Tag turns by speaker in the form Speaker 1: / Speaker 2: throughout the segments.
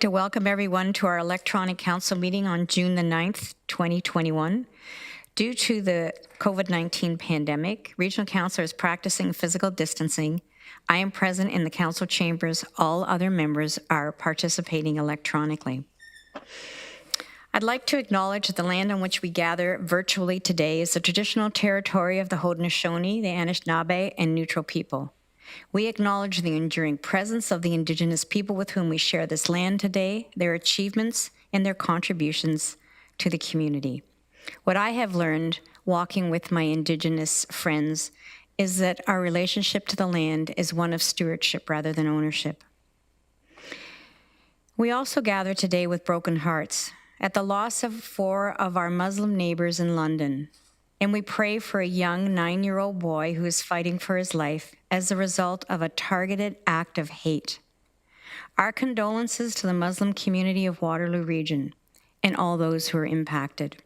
Speaker 1: to welcome everyone to our electronic council meeting on June the 9th, 2021. Due to the COVID-19 pandemic, Regional Council is practicing physical distancing. I am present in the council chambers. All other members are participating electronically. I'd like to acknowledge that the land on which we gather virtually today is the traditional territory of the Haudenosaunee, the Anishinaabe, and Neutral people. We acknowledge the enduring presence of the Indigenous people with whom we share this land today, their achievements, and their contributions to the community. What I have learned walking with my Indigenous friends is that our relationship to the land is one of stewardship rather than ownership. We also gather today with broken hearts at the loss of 4 of our Muslim neighbors in London, and we pray for a young 9-year-old boy who is fighting for his life as a result of a targeted act of hate. Our condolences to the Muslim community of Waterloo region and all those who are impacted.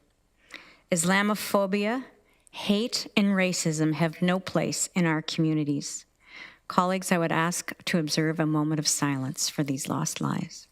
Speaker 1: Islamophobia, hate, and racism have no place in our communities. Colleagues, I would ask to observe a moment of silence for these lost lives.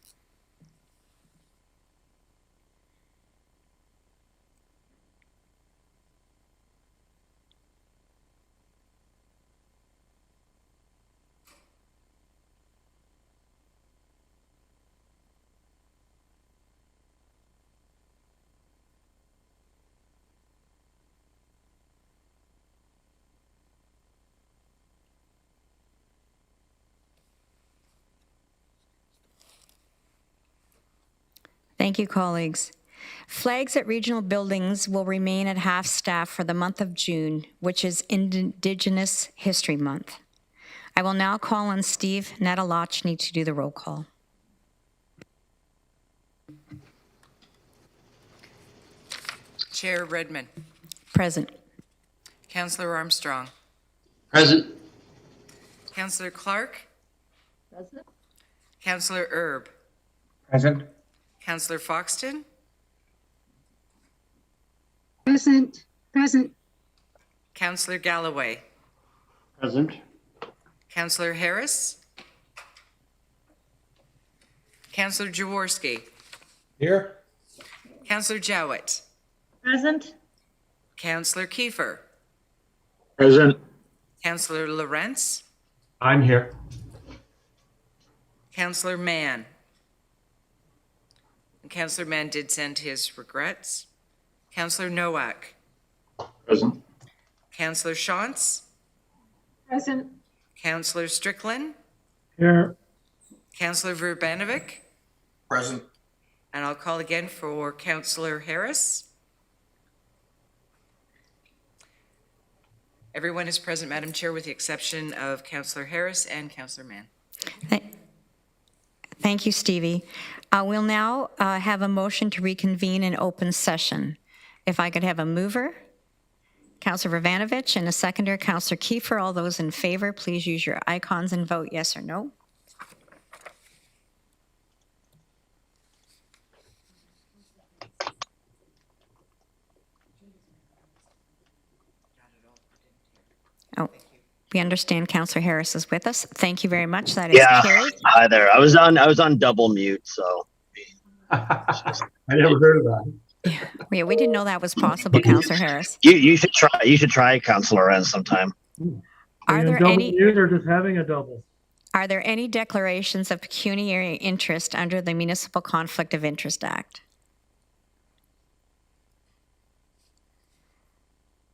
Speaker 1: Thank you, colleagues. Flags at regional buildings will remain at half-staff for the month of June, which is Indigenous History Month. I will now call on Steve Natalachny to do the roll call.
Speaker 2: Chair Redmond.
Speaker 1: Present.
Speaker 2: Councillor Armstrong.
Speaker 3: Present.
Speaker 2: Councillor Clark.
Speaker 4: Present.
Speaker 2: Councillor Erb.
Speaker 3: Present.
Speaker 2: Councillor Foxton.
Speaker 4: Present.
Speaker 2: Councillor Galloway.
Speaker 3: Present.
Speaker 2: Councillor Harris. Councillor Jaworski.
Speaker 3: Here.
Speaker 2: Councillor Jowett.
Speaker 4: Present.
Speaker 2: Councillor Kiefer.
Speaker 3: Present.
Speaker 2: Councillor Lorentz.
Speaker 3: I'm here.
Speaker 2: Councillor Mann. Councillor Mann did send his regrets. Councillor Nowak.
Speaker 3: Present.
Speaker 2: Councillor Shantz.
Speaker 4: Present.
Speaker 2: Councillor Strickland.
Speaker 3: Here.
Speaker 2: Councillor Verbanovic.
Speaker 3: Present.
Speaker 2: And I'll call again for Councillor Harris. Everyone is present, Madam Chair, with the exception of Councillor Harris and Councillor Mann.
Speaker 1: Thank you, Stevie. We'll now have a motion to reconvene in open session. If I could have a mover, Councillor Verbanovic, and a seconder, Councillor Kiefer. All those in favor, please use your icons and vote yes or no. Oh, we understand Councillor Harris is with us. Thank you very much. That is carried.
Speaker 5: Hi there. I was on double mute, so
Speaker 3: I never heard of that.
Speaker 1: Yeah, we didn't know that was possible, Councillor Harris.
Speaker 5: you should try Councillor Lorentz sometime.
Speaker 1: Are there any
Speaker 3: mute or just having a double?
Speaker 1: Are there any declarations of pecuniary interest under the Municipal Conflict of Interest Act?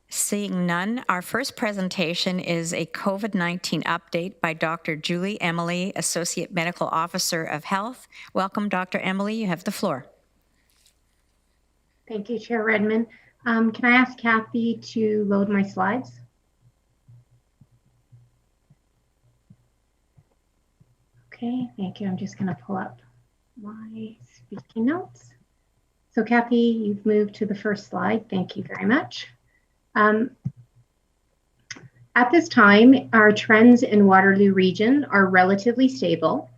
Speaker 1: Seeing none, our first presentation is a COVID-19 update by Dr. Julie Emili, Associate Medical Officer of Health. Welcome, Dr. Emili. You have the floor.
Speaker 4: Thank you, Chair Redmond. Can I ask Kathy to load my slides? Okay, thank you. I'm just going to pull up my speaking notes. So Kathy, you've moved to the first slide. Thank you very much. At this time, our trends in Waterloo region are relatively stable.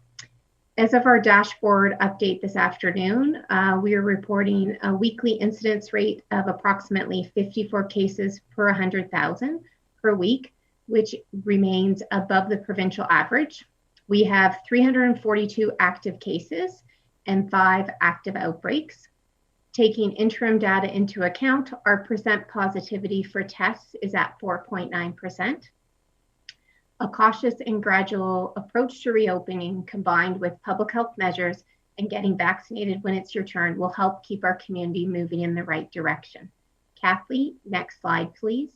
Speaker 4: As of our dashboard update this afternoon, we are reporting a weekly incidence rate of approximately 54 cases per 100,000 per week, which remains above the provincial average. We have 342 active cases and 5 active outbreaks. Taking interim data into account, our percent positivity for tests is at 4.9%. A cautious and gradual approach to reopening combined with public health measures and getting vaccinated when it's your turn will help keep our community moving in the right direction. Kathy, next slide, please.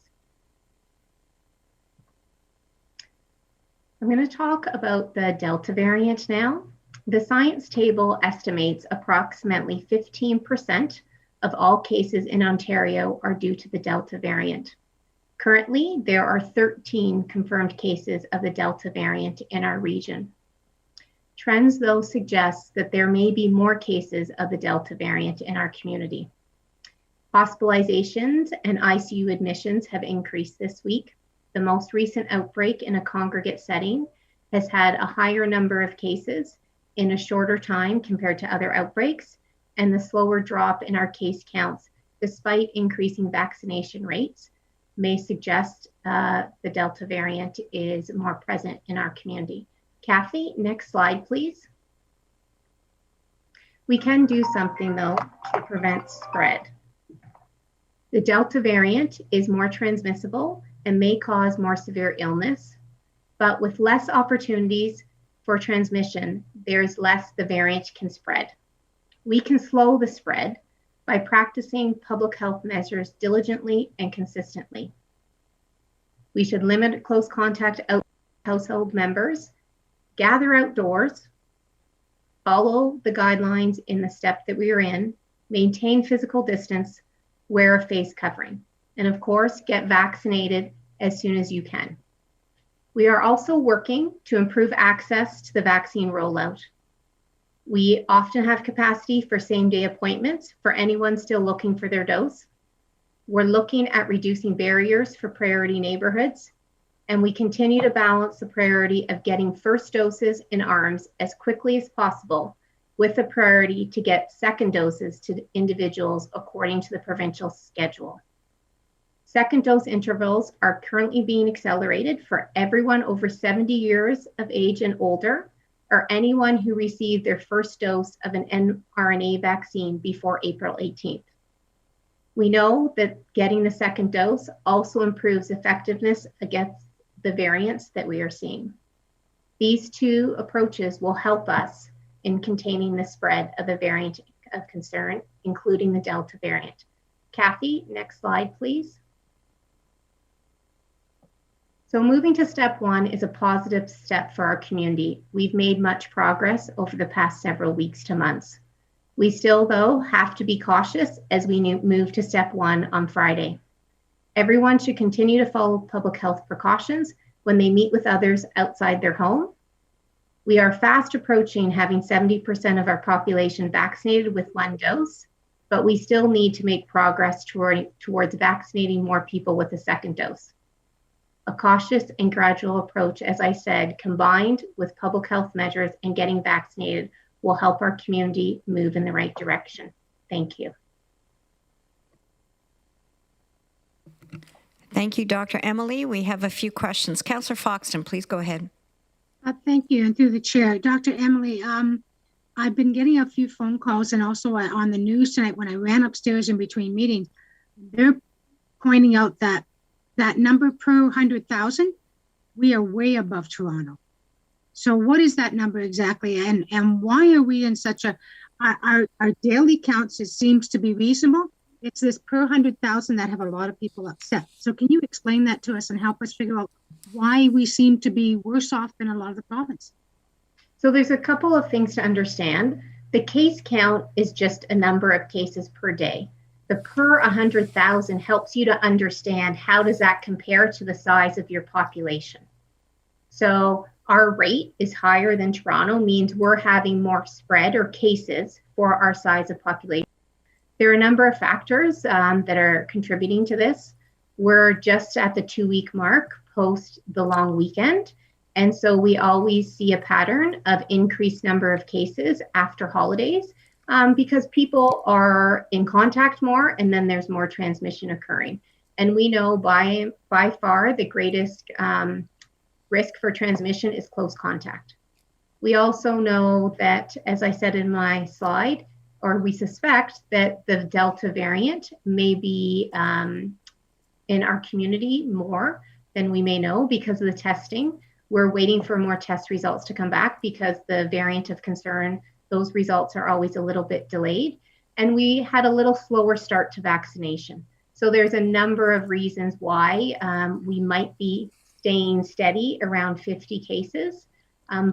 Speaker 4: I'm going to talk about the Delta variant now. The science table estimates approximately 15% of all cases in Ontario are due to the Delta variant. Currently, there are 13 confirmed cases of the Delta variant in our region. Trends, though, suggest that there may be more cases of the Delta variant in our community. Hospitalizations and ICU admissions have increased this week. The most recent outbreak in a congregate setting has had a higher number of cases in a shorter time compared to other outbreaks, and the slower drop in our case counts, despite increasing vaccination rates, may suggest the Delta variant is more present in our community. Kathy, next slide, please. We can do something, though, to prevent spread. The Delta variant is more transmissible and may cause more severe illness, but with less opportunities for transmission, there's less the variant can spread. We can slow the spread by practicing public health measures diligently and consistently. We should limit close contact out household members, gather outdoors, follow the guidelines in the step that we are in, maintain physical distance, wear a face covering, and of course, get vaccinated as soon as you can. We are also working to improve access to the vaccine rollout. We often have capacity for same-day appointments for anyone still looking for their dose. We're looking at reducing barriers for priority neighborhoods, and we continue to balance the priority of getting first doses in arms as quickly as possible with a priority to get second doses to individuals according to the provincial schedule. Second dose intervals are currently being accelerated for everyone over 70 years of age and older, or anyone who received their first dose of an mRNA vaccine before April 18th. We know that getting the second dose also improves effectiveness against the variants that we are seeing. These two approaches will help us in containing the spread of the variant of concern, including the Delta variant. Kathy, next slide, please. So moving to step 1 is a positive step for our community. We've made much progress over the past several weeks to months. We still, though, have to be cautious as we move to step 1 on Friday. Everyone should continue to follow public health precautions when they meet with others outside their home. We are fast approaching having 70% of our population vaccinated with 1 dose, but we still need to make progress towards vaccinating more people with a second dose. A cautious and gradual approach, as I said, combined with public health measures and getting vaccinated will help our community move in the right direction. Thank you.
Speaker 1: Thank you, Dr. Emili. We have a few questions. Councillor Foxton, please go ahead.
Speaker 6: Thank you, and through the chair. Dr. Emili, I've been getting a few phone calls and also on the news tonight when I ran upstairs in between meetings. They're pointing out that number per 100,000, we are way above Toronto. So what is that number exactly? And why are we in such our daily counts, it seems to be reasonable. It's this per 100,000 that have a lot of people upset. So can you explain that to us and help us figure out why we seem to be worse off than a lot of the province?
Speaker 4: So there's a couple of things to understand. The case count is just a number of cases per day. The per 100,000 helps you to understand how does that compare to the size of your population. So our rate is higher than Toronto, means we're having more spread or cases for our size of population. There are a number of factors that are contributing to this. We're just at the 2-week mark post the long weekend. And so we always see a pattern of increased number of cases after holidays because people are in contact more and then there's more transmission occurring. And we know by far the greatest risk for transmission is close contact. We also know that, as I said in my slide, or we suspect that the Delta variant may be in our community more than we may know because of the testing. We're waiting for more test results to come back because the variant of concern, those results are always a little bit delayed. And we had a little slower start to vaccination. So there's a number of reasons why we might be staying steady around 50 cases,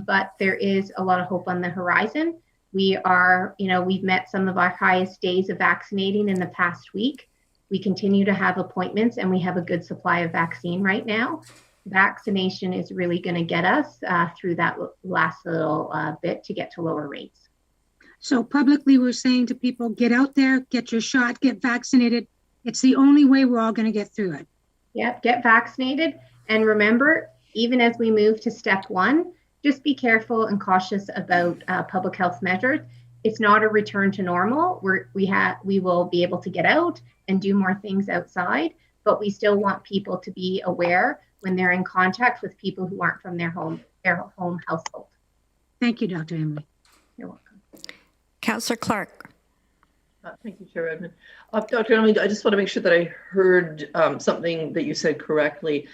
Speaker 4: but there is a lot of hope on the horizon. We are, we've met some of our highest days of vaccinating in the past week. We continue to have appointments and we have a good supply of vaccine right now. Vaccination is really going to get us through that last little bit to get to lower rates.
Speaker 6: So publicly, we're saying to people, get out there, get your shot, get vaccinated. It's the only way we're all going to get through it.
Speaker 4: Yep, get vaccinated. And remember, even as we move to step 1, just be careful and cautious about public health measures. It's not a return to normal. We will be able to get out and do more things outside, but we still want people to be aware when they're in contact with people who aren't from their home household.
Speaker 6: Thank you, Dr. Emili.
Speaker 4: You're welcome.
Speaker 1: Councillor Clark.
Speaker 7: Thank you, Chair Edmund. Dr. Emili, I just want to make sure that I heard something that you said correctly.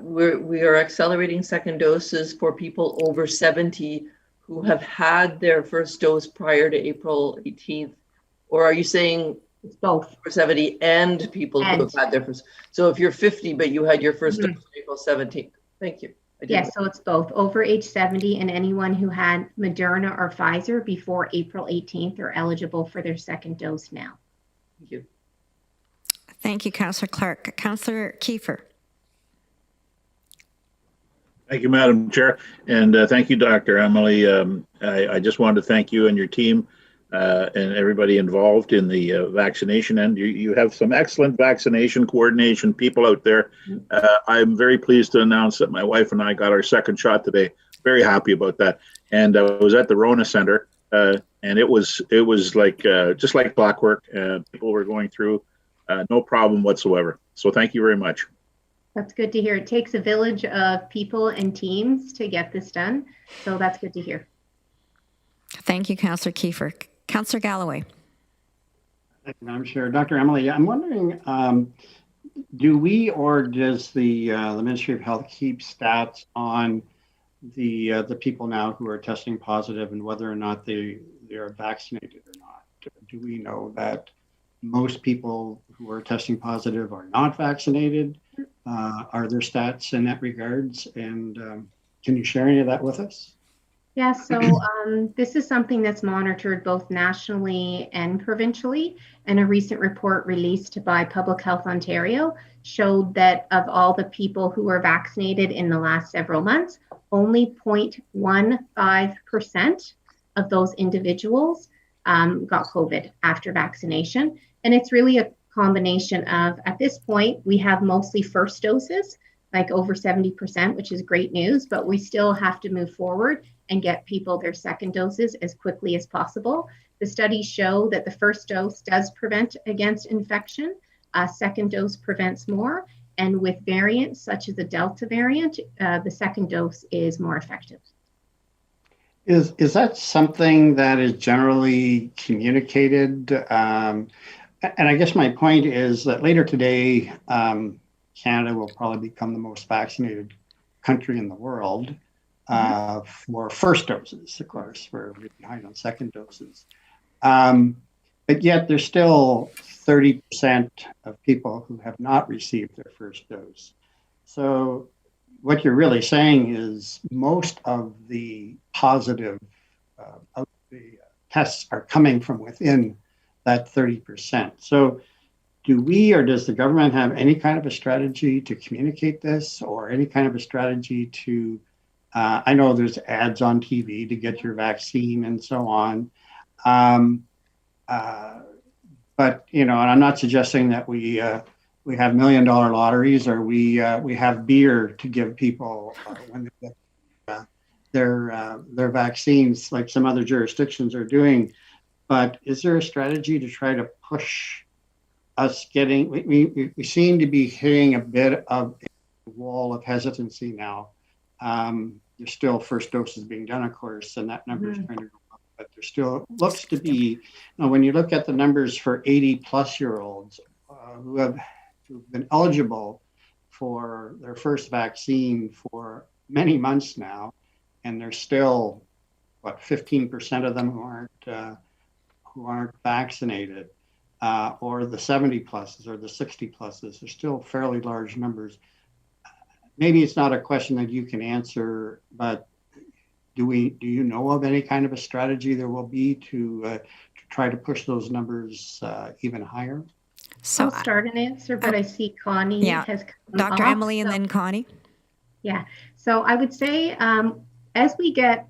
Speaker 7: We are accelerating second doses for people over 70 who have had their first dose prior to April 18th. Or are you saying
Speaker 4: it's both
Speaker 7: over 70 and people who have had their first? So if you're 50, but you had your first dose on April 17th. Thank you.
Speaker 4: Yes, so it's both over age 70 and anyone who had Moderna or Pfizer before April 18th are eligible for their second dose now.
Speaker 7: Thank you.
Speaker 1: Thank you, Councillor Clark. Councillor Kiefer.
Speaker 8: Thank you, Madam Chair, and thank you, Dr. Emili. I just wanted to thank you and your team and everybody involved in the vaccination. And you have some excellent vaccination coordination people out there. I'm very pleased to announce that my wife and I got our second shot today. Very happy about that. And I was at the Rona Center, and it was like just like clockwork. People were going through, no problem whatsoever. So thank you very much.
Speaker 4: That's good to hear. It takes a village of people and teams to get this done. So that's good to hear.
Speaker 1: Thank you, Councillor Kiefer. Councillor Galloway.
Speaker 9: Thank you, Madam Chair. Dr. Emili, I'm wondering, do we or does the Ministry of Health keep stats on the people now who are testing positive and whether or not they are vaccinated or not? Do we know that most people who are testing positive are not vaccinated? Are there stats in that regards? And can you share any of that with us?
Speaker 4: Yeah, so this is something that's monitored both nationally and provincially. And a recent report released by Public Health Ontario showed that of all the people who were vaccinated in the last several months, only 0.15% of those individuals got COVID after vaccination. And it's really a combination of, at this point, we have mostly first doses, like over 70%, which is great news, but we still have to move forward and get people their second doses as quickly as possible. The studies show that the first dose does prevent against infection. Second dose prevents more. And with variants such as the Delta variant, the second dose is more effective.
Speaker 9: Is that something that is generally communicated? And I guess my point is that later today, Canada will probably become the most vaccinated country in the world for first doses. Of course, we're behind on second doses. But yet there's still 30% of people who have not received their first dose. So what you're really saying is most of the positive of the tests are coming from within that 30%. So do we or does the government have any kind of a strategy to communicate this or any kind of a strategy to, I know there's ads on TV to get your vaccine and so on. But, you know, and I'm not suggesting that we have $1 million lotteries or we have beer to give people when they get their vaccines like some other jurisdictions are doing. But is there a strategy to try to push us getting, we seem to be hitting a bit of a wall of hesitancy now. there's still first doses being done, of course, and that number is going to go up. But there still looks to be, when you look at the numbers for 80-plus-year-olds who've been eligible for their first vaccine for many months now, and there's still, 15% of them who aren't vaccinated, or the 70-pluses or the 60-pluses. They're still fairly large numbers. Maybe it's not a question that you can answer, but do you know of any kind of a strategy there will be to try to push those numbers even higher?
Speaker 1: So
Speaker 4: I'll start an answer, but I see Connie has come
Speaker 1: Dr.
Speaker 4: off,
Speaker 1: Emili and then Connie.
Speaker 4: Yeah. So I would say as we get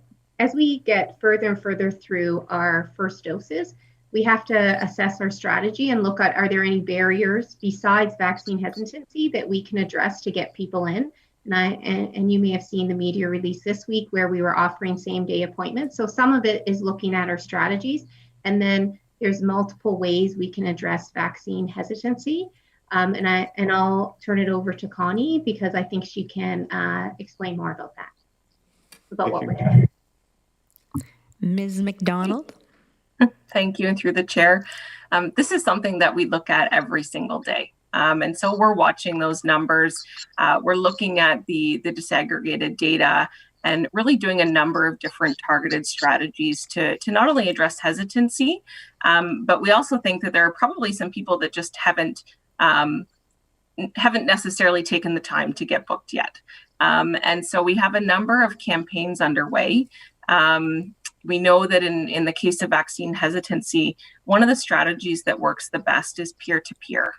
Speaker 4: further and further through our first doses, we have to assess our strategy and look at, are there any barriers besides vaccine hesitancy that we can address to get people in? And you may have seen the media release this week where we were offering same-day appointments. So some of it is looking at our strategies, and then there's multiple ways we can address vaccine hesitancy. And I'll turn it over to Connie because I think she can explain more about that, about what we're doing.
Speaker 1: Ms. McDonald.
Speaker 10: Thank you, and through the chair. This is something that we look at every single day. And so we're watching those numbers. We're looking at the disaggregated data and really doing a number of different targeted strategies to not only address hesitancy, but we also think that there are probably some people that just haven't necessarily taken the time to get booked yet. And so we have a number of campaigns underway. We know that in the case of vaccine hesitancy, one of the strategies that works the best is peer-to-peer.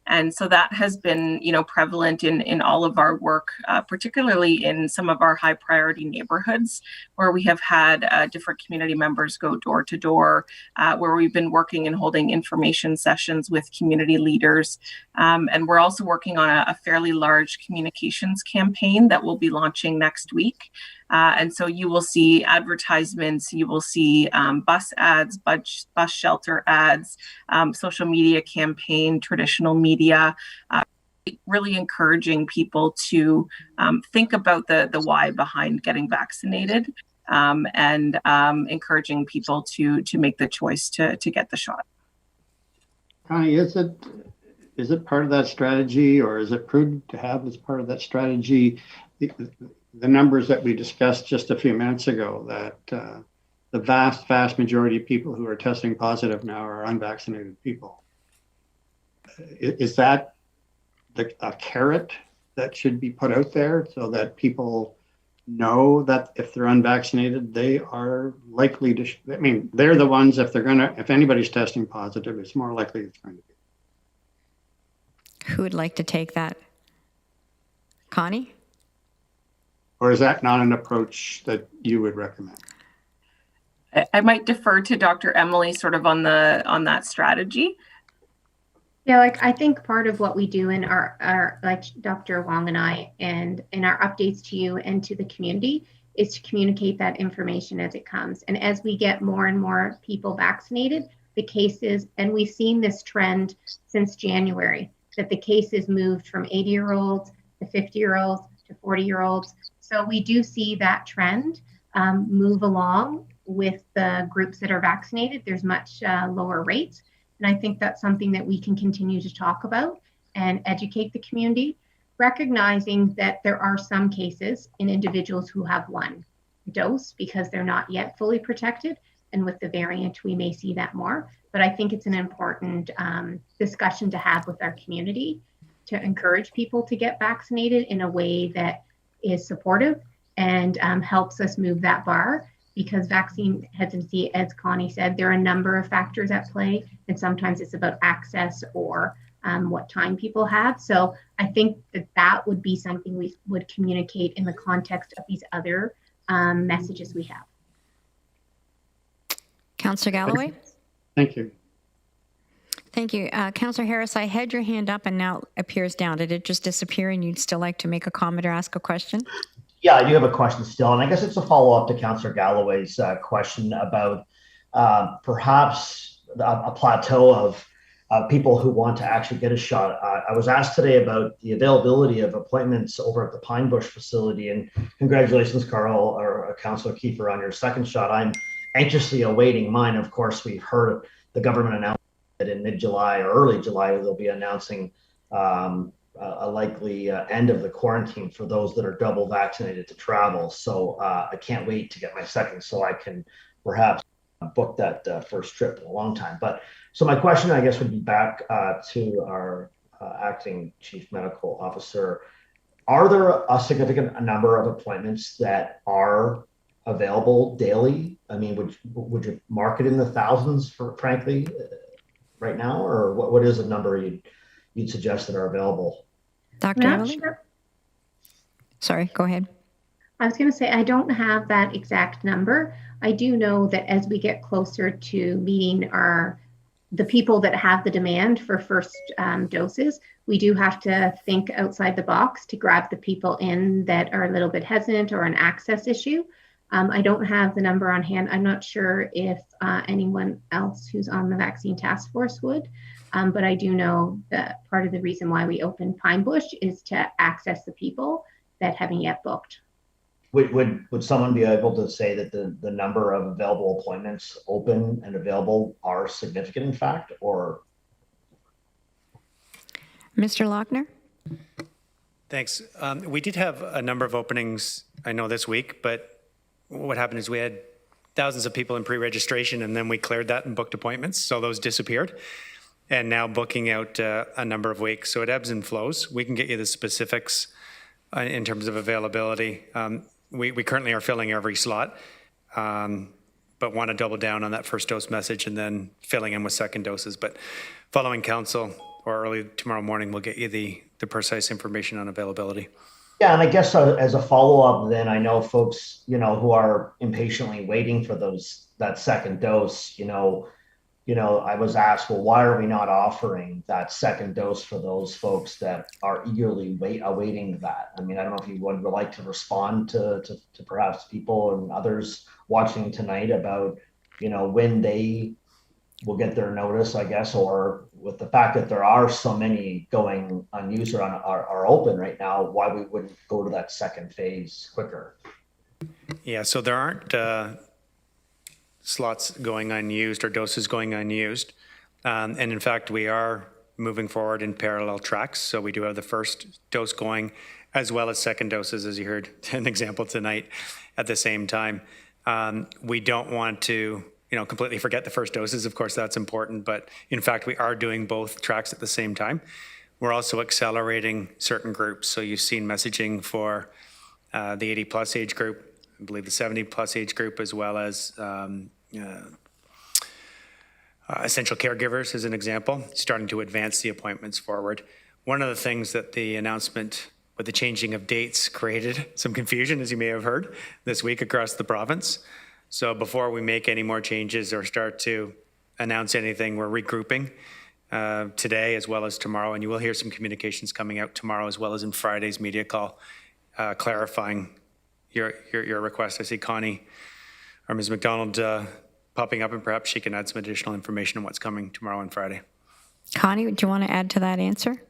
Speaker 10: And so that has been, prevalent in all of our work, particularly in some of our high priority neighborhoods, where we have had different community members go door to door, where we've been working and holding information sessions with community leaders. And we're also working on a fairly large communications campaign that we'll be launching next week. And so you will see advertisements, you will see bus ads, bus shelter ads, social media campaign, traditional media, really encouraging people to think about the why behind getting vaccinated, and encouraging people to make the choice to get the shot.
Speaker 9: Connie, is it part of that strategy, or is it prudent to have as part of that strategy the numbers that we discussed just a few minutes ago, that the vast majority of people who are testing positive now are unvaccinated people? Is that a carrot that should be put out there so that people know that if they're unvaccinated, they are likely to, they're the ones, if anybody's testing positive, it's more likely it's going to be.
Speaker 1: Who would like to take that? Connie?
Speaker 9: Or is that not an approach that you would recommend?
Speaker 10: I might defer to Dr. Emili sort of on that strategy.
Speaker 4: Yeah, I think part of what we do in our like Dr. Wong and I, and in our updates to you and to the community, is to communicate that information as it comes. And as we get more and more people vaccinated, the cases, and we've seen this trend since January, that the cases moved from 80-year-olds to 50-year-olds to 40-year-olds. So we do see that trend move along with the groups that are vaccinated. There's much lower rates. And I think that's something that we can continue to talk about and educate the community, recognizing that there are some cases in individuals who have one dose because they're not yet fully protected. And with the variant, we may see that more. But I think it's an important discussion to have with our community to encourage people to get vaccinated in a way that is supportive and helps us move that bar, because vaccine hesitancy, as Connie said, there are a number of factors at play, and sometimes it's about access or what time people have. So I think that would be something we would communicate in the context of these other messages we have.
Speaker 1: Councillor Galloway?
Speaker 9: Thank you.
Speaker 1: Thank you. Councillor Harris, I had your hand up and now it appears down. Did it just disappear and you'd still like to make a comment or ask a question?
Speaker 11: Yeah, I do have a question still, and I guess it's a follow-up to Councillor Galloway's question about perhaps a plateau of people who want to actually get a shot. I was asked today about the availability of appointments over at the Pine Bush facility, and congratulations, Carl or Councillor Kiefer, on your second shot. I'm anxiously awaiting mine. Of course, we've heard the government announce that in mid-July or early July, they'll be announcing a likely end of the quarantine for those that are double vaccinated to travel. So I can't wait to get my second so I can perhaps book that first trip in a long time. But so my question, I guess, would be back to our acting chief medical officer. Are there a significant number of appointments that are available daily? I mean, would you mark it in the thousands, frankly, right now, or what is the number you'd suggest that are available?
Speaker 1: Dr. Emili? Sure. Sorry, go ahead.
Speaker 4: I was going to say, I don't have that exact number. I do know that as we get closer to meeting the people that have the demand for first doses, we do have to think outside the box to grab the people in that are a little bit hesitant or an access issue. I don't have the number on hand. I'm not sure if anyone else who's on the vaccine task force would, but I do know that part of the reason why we opened Pine Bush is to access the people that haven't yet booked.
Speaker 11: Would someone be able to say that the number of available appointments open and available are significant, in fact, or?
Speaker 1: Mr. Lochner?
Speaker 12: Thanks. We did have a number of openings, I know, this week, but what happened is we had thousands of people in pre-registration, and then we cleared that and booked appointments, so those disappeared. And now booking out a number of weeks, so it ebbs and flows. We can get you the specifics in terms of availability. We currently are filling every slot, but want to double down on that first dose message and then filling in with second doses. But following council or early tomorrow morning, we'll get you the precise information on availability.
Speaker 11: Yeah, and I guess as a follow-up, then I know folks, who are impatiently waiting for that second dose, I was asked, well, why are we not offering that second dose for those folks that are eagerly awaiting that? I mean, I don't know if you would like to respond to perhaps people and others watching tonight about, when they will get their notice, I guess, or with the fact that there are so many going unused or are open right now, why we wouldn't go to that second phase quicker?
Speaker 12: Yeah, so there aren't slots going unused or doses going unused. And in fact, we are moving forward in parallel tracks. So we do have the first dose going as well as second doses, as you heard an example tonight, at the same time. We don't want to completely forget the first doses. Of course, that's important. But in fact, we are doing both tracks at the same time. We're also accelerating certain groups. So you've seen messaging for the 80 plus age group, I believe the 70 plus age group, as well as essential caregivers as an example, starting to advance the appointments forward. One of the things that the announcement with the changing of dates created some confusion, as you may have heard, this week across the province. So before we make any more changes or start to announce anything, we're regrouping today as well as tomorrow, and you will hear some communications coming out tomorrow as well as in Friday's media call, clarifying your request. I see Connie or Ms. McDonald popping up, and perhaps she can add some additional information on what's coming tomorrow and Friday.
Speaker 1: Connie, do you want to add to that answer?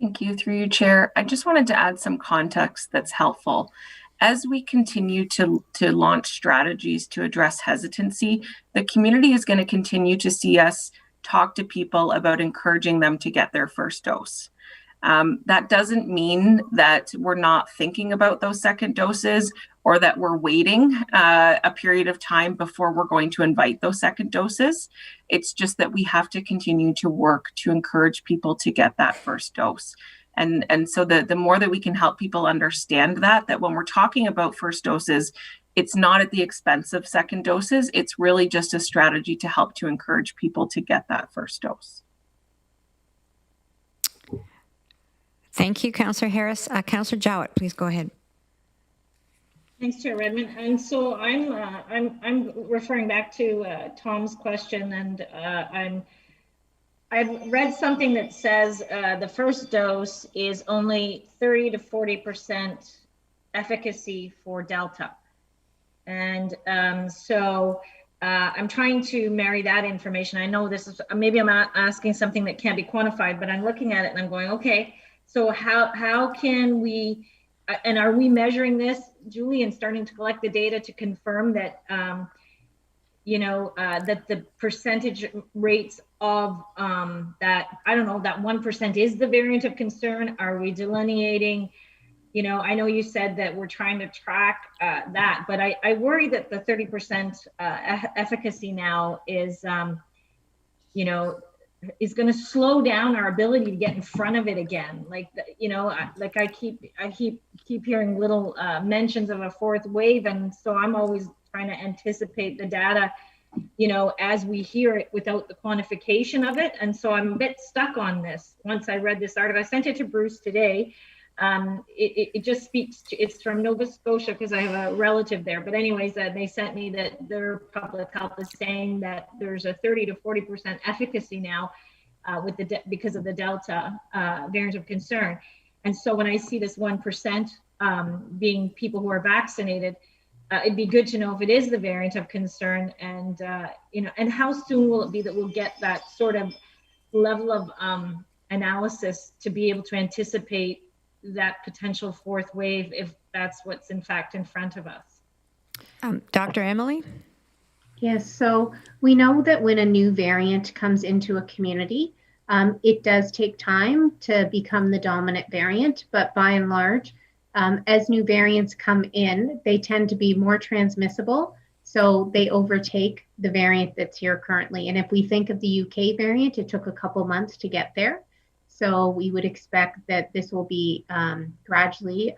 Speaker 10: Thank you, through you, Chair. I just wanted to add some context that's helpful. As we continue to launch strategies to address hesitancy, the community is going to continue to see us talk to people about encouraging them to get their first dose. That doesn't mean that we're not thinking about those second doses or that we're waiting a period of time before we're going to invite those second doses. It's just that we have to continue to work to encourage people to get that first dose. And so the more that we can help people understand that when we're talking about first doses, it's not at the expense of second doses. It's really just a strategy to help to encourage people to get that first dose.
Speaker 1: Thank you, Councillor Harris. Councillor Jowett, please go ahead.
Speaker 13: Thanks, Chair Redmond. And so I'm referring back to Tom's question, and I've read something that says the first dose is only 30 to 40% efficacy for Delta. And so I'm trying to marry that information. I know this is, maybe I'm asking something that can't be quantified, but I'm looking at it and I'm going, okay, so how can we, and are we measuring this, Julie, and starting to collect the data to confirm that, that the percentage rates of that, I don't know, that 1% is the variant of concern? Are we delineating? I know you said that we're trying to track that, but I worry that the 30% efficacy now is, is going to slow down our ability to get in front of it again. Like, I keep hearing little mentions of a fourth wave, and so I'm always trying to anticipate the data, as we hear it without the quantification of it. And so I'm a bit stuck on this. Once I read this article, I sent it to Bruce today. It just speaks to, it's from Nova Scotia because I have a relative there. But anyways, they sent me that their public health is saying that there's a 30 to 40% efficacy now with because of the Delta variant of concern. And so when I see this 1% being people who are vaccinated, it'd be good to know if it is the variant of concern, and and how soon will it be that we'll get that sort of level of analysis to be able to anticipate that potential fourth wave, if that's what's in fact in front of us.
Speaker 1: Dr. Emili?
Speaker 4: Yes, so we know that when a new variant comes into a community, it does take time to become the dominant variant, but by and large, as new variants come in, they tend to be more transmissible, so they overtake the variant that's here currently. And if we think of the UK variant, it took a couple months to get there. So we would expect that this will be gradually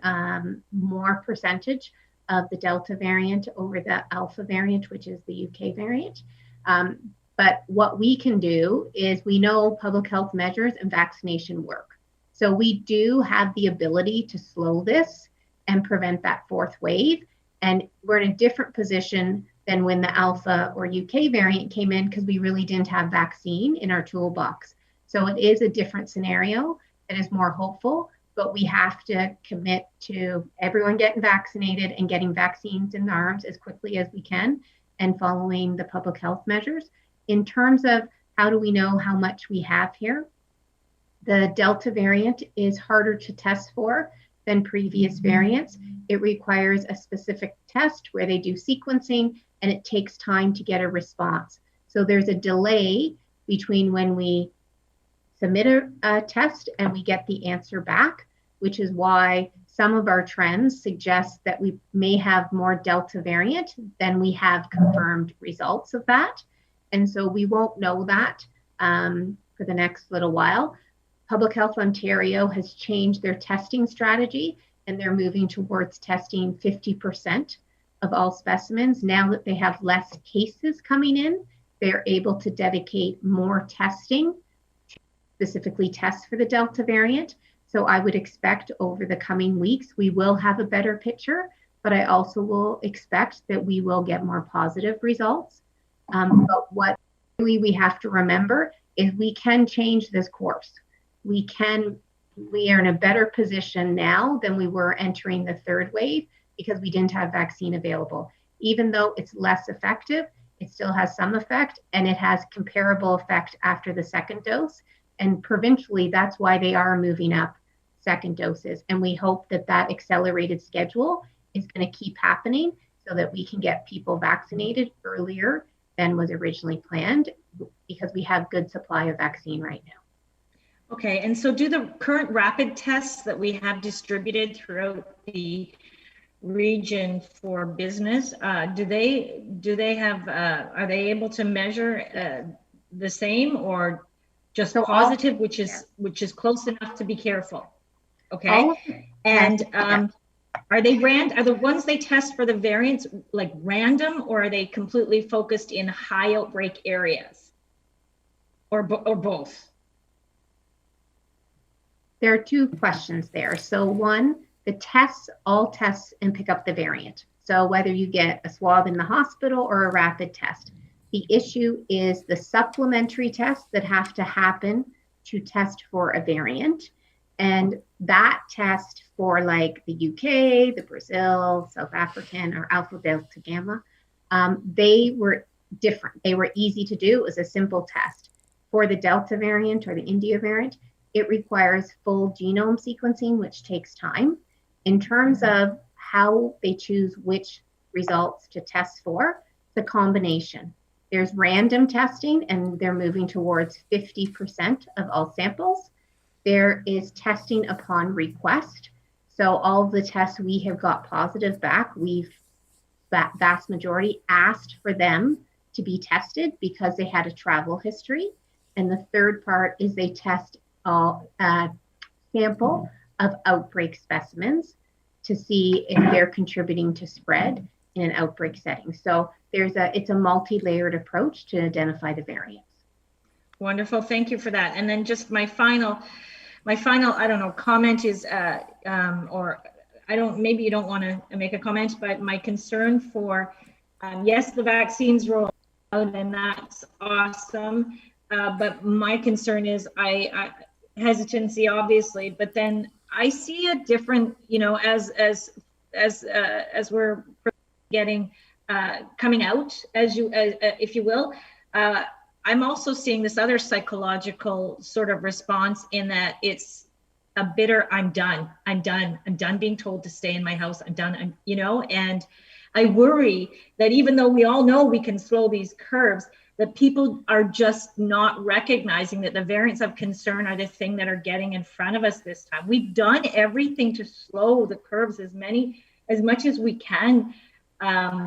Speaker 4: more percentage of the Delta variant over the Alpha variant, which is the UK variant. But what we can do is, we know public health measures and vaccination work. So we do have the ability to slow this and prevent that fourth wave. And we're in a different position than when the Alpha or UK variant came in, because we really didn't have vaccine in our toolbox. So it is a different scenario that is more hopeful, but we have to commit to everyone getting vaccinated and getting vaccines in the arms as quickly as we can, and following the public health measures. In terms of how do we know how much we have here, the Delta variant is harder to test for than previous variants. It requires a specific test where they do sequencing, and it takes time to get a response. So there's a delay between when we submit a test and we get the answer back, which is why some of our trends suggest that we may have more Delta variant than we have confirmed results of that. And so we won't know that for the next little while. Public Health Ontario has changed their testing strategy, and they're moving towards testing 50% of all specimens. Now that they have less cases coming in, they're able to dedicate more testing to specifically test for the Delta variant. So I would expect over the coming weeks, we will have a better picture, but I also will expect that we will get more positive results. But what really we have to remember is we can change this course. We are in a better position now than we were entering the third wave, because we didn't have vaccine available. Even though it's less effective, it still has some effect, and it has comparable effect after the second dose. And provincially, that's why they are moving up second doses. And we hope that that accelerated schedule is going to keep happening so that we can get people vaccinated earlier than was originally planned, because we have good supply of vaccine right now.
Speaker 13: Okay, and so do the current rapid tests that we have distributed throughout the region for business, do they have, are they able to measure the same, or just so positive, which is close enough to be careful? Okay, and are the ones they test for the variants like random, or are they completely focused in high outbreak areas, or both?
Speaker 4: There are two questions there. So one, the tests all test and pick up the variant. So whether you get a swab in the hospital or a rapid test, the issue is the supplementary tests that have to happen to test for a variant. And that test for like the UK, the Brazil, South African, or Alpha, Delta, Gamma, they were different. They were easy to do. It was a simple test. For the Delta variant or the India variant, it requires full genome sequencing, which takes time. In terms of how they choose which results to test for, the combination. There's random testing, and they're moving towards 50% of all samples. There is testing upon request. So all of the tests we have got positive back, we've, that vast majority, asked for them to be tested because they had a travel history. And the third part is they test a sample of outbreak specimens to see if they're contributing to spread in an outbreak setting. So it's a multi-layered approach to identify the variants.
Speaker 13: Wonderful, thank you for that. And then just my final, I don't know, comment is, maybe you don't want to make a comment, but my concern for, yes, the vaccines roll out and that's awesome. But my concern is hesitancy, obviously, but then I see a different, as we're getting coming out, if you will. I'm also seeing this other psychological sort of response in that it's a bitter, I'm done being told to stay in my house, I'm done, and I worry that even though we all know we can slow these curves, that people are just not recognizing that the variants of concern are the thing that are getting in front of us this time. We've done everything to slow the curves as much as we can, but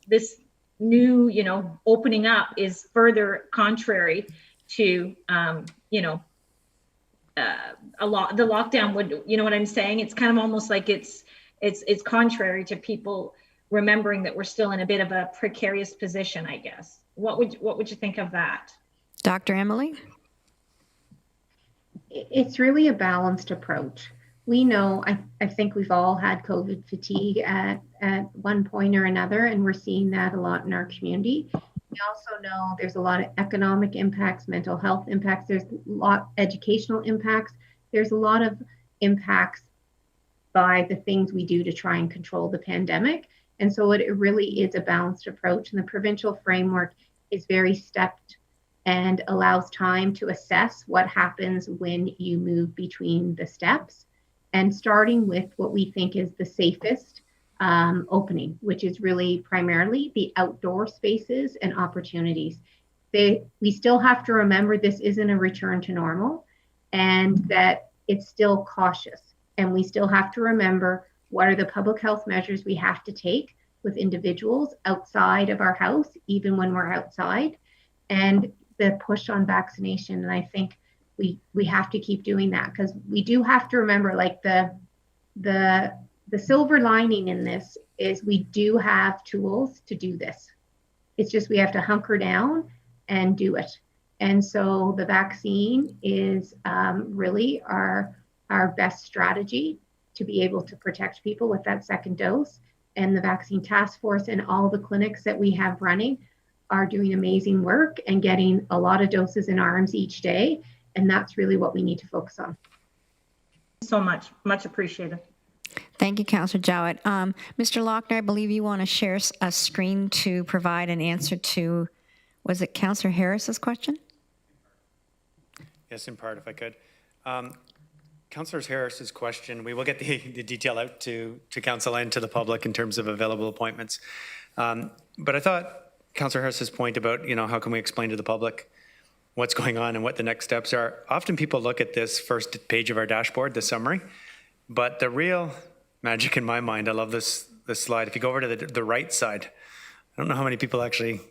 Speaker 13: this new, opening up is further contrary to, the lockdown would, you know what I'm saying? It's kind of almost like it's contrary to people remembering that we're still in a bit of a precarious position, I guess. What would you think of that?
Speaker 1: Dr. Emili?
Speaker 4: It's really a balanced approach. We know, I think we've all had COVID fatigue at one point or another, and we're seeing that a lot in our community. We also know there's a lot of economic impacts, mental health impacts, there's a lot educational impacts, there's a lot of impacts by the things we do to try and control the pandemic. And so it really is a balanced approach, and the provincial framework is very stepped and allows time to assess what happens when you move between the steps, and starting with what we think is the safest opening, which is really primarily the outdoor spaces and opportunities. We still have to remember this isn't a return to normal, and that it's still cautious. And we still have to remember what are the public health measures we have to take with individuals outside of our house, even when we're outside, and the push on vaccination. And I think we have to keep doing that, because we do have to remember, like, the silver lining in this is we do have tools to do this. It's just we have to hunker down and do it. And so the vaccine is really our best strategy to be able to protect people with that second dose. And the vaccine task force and all the clinics that we have running are doing amazing work and getting a lot of doses in arms each day. And that's really what we need to focus on.
Speaker 13: So much appreciated.
Speaker 1: Thank you, Councillor Jowett. Mr. Lochner, I believe you want to share a screen to provide an answer to, was it Councillor Harris's question?
Speaker 12: Yes, in part, if I could. Councillor Harris's question, we will get the detail out to Council and to the public in terms of available appointments. But I thought Councillor Harris's point about, how can we explain to the public what's going on and what the next steps are. Often people look at this first page of our dashboard, the summary, but the real magic in my mind, I love this slide. If you go over to the right side, I don't know how many people actually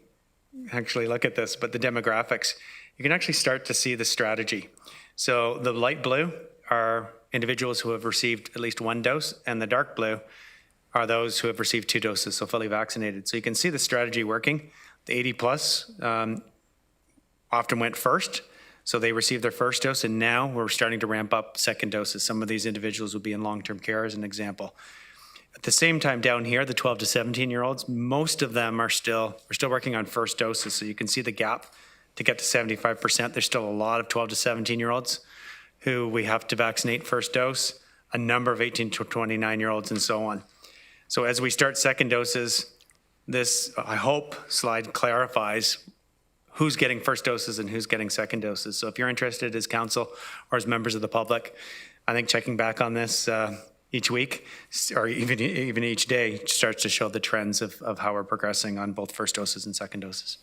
Speaker 12: look at this, but the demographics, you can actually start to see the strategy. So the light blue are individuals who have received at least one dose, and the dark blue are those who have received 2 doses, so fully vaccinated. So you can see the strategy working. The 80 plus often went first, so they received their first dose, and now we're starting to ramp up second doses. Some of these individuals will be in long-term care, as an example. At the same time, down here, the 12 to 17-year-olds, most of them we're still working on first doses, so you can see the gap to get to 75%. There's still a lot of 12 to 17-year-olds who we have to vaccinate first dose, a number of 18 to 29-year-olds, and so on. So as we start second doses, this, I hope, slide clarifies who's getting first doses and who's getting second doses. So if you're interested as council or as members of the public, I think checking back on this each week or even each day starts to show the trends of how we're progressing on both first doses and second doses.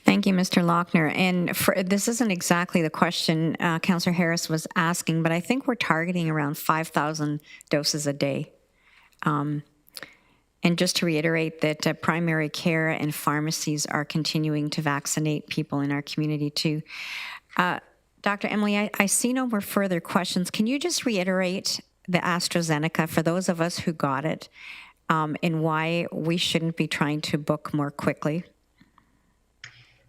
Speaker 1: Thank you, Mr. Lochner. And this isn't exactly the question Councillor Harris was asking, but I think we're targeting around 5,000 doses a day. And just to reiterate that primary care and pharmacies are continuing to vaccinate people in our community too. Dr. Emili, I see no more further questions. Can you just reiterate the AstraZeneca for those of us who got it and why we shouldn't be trying to book more quickly?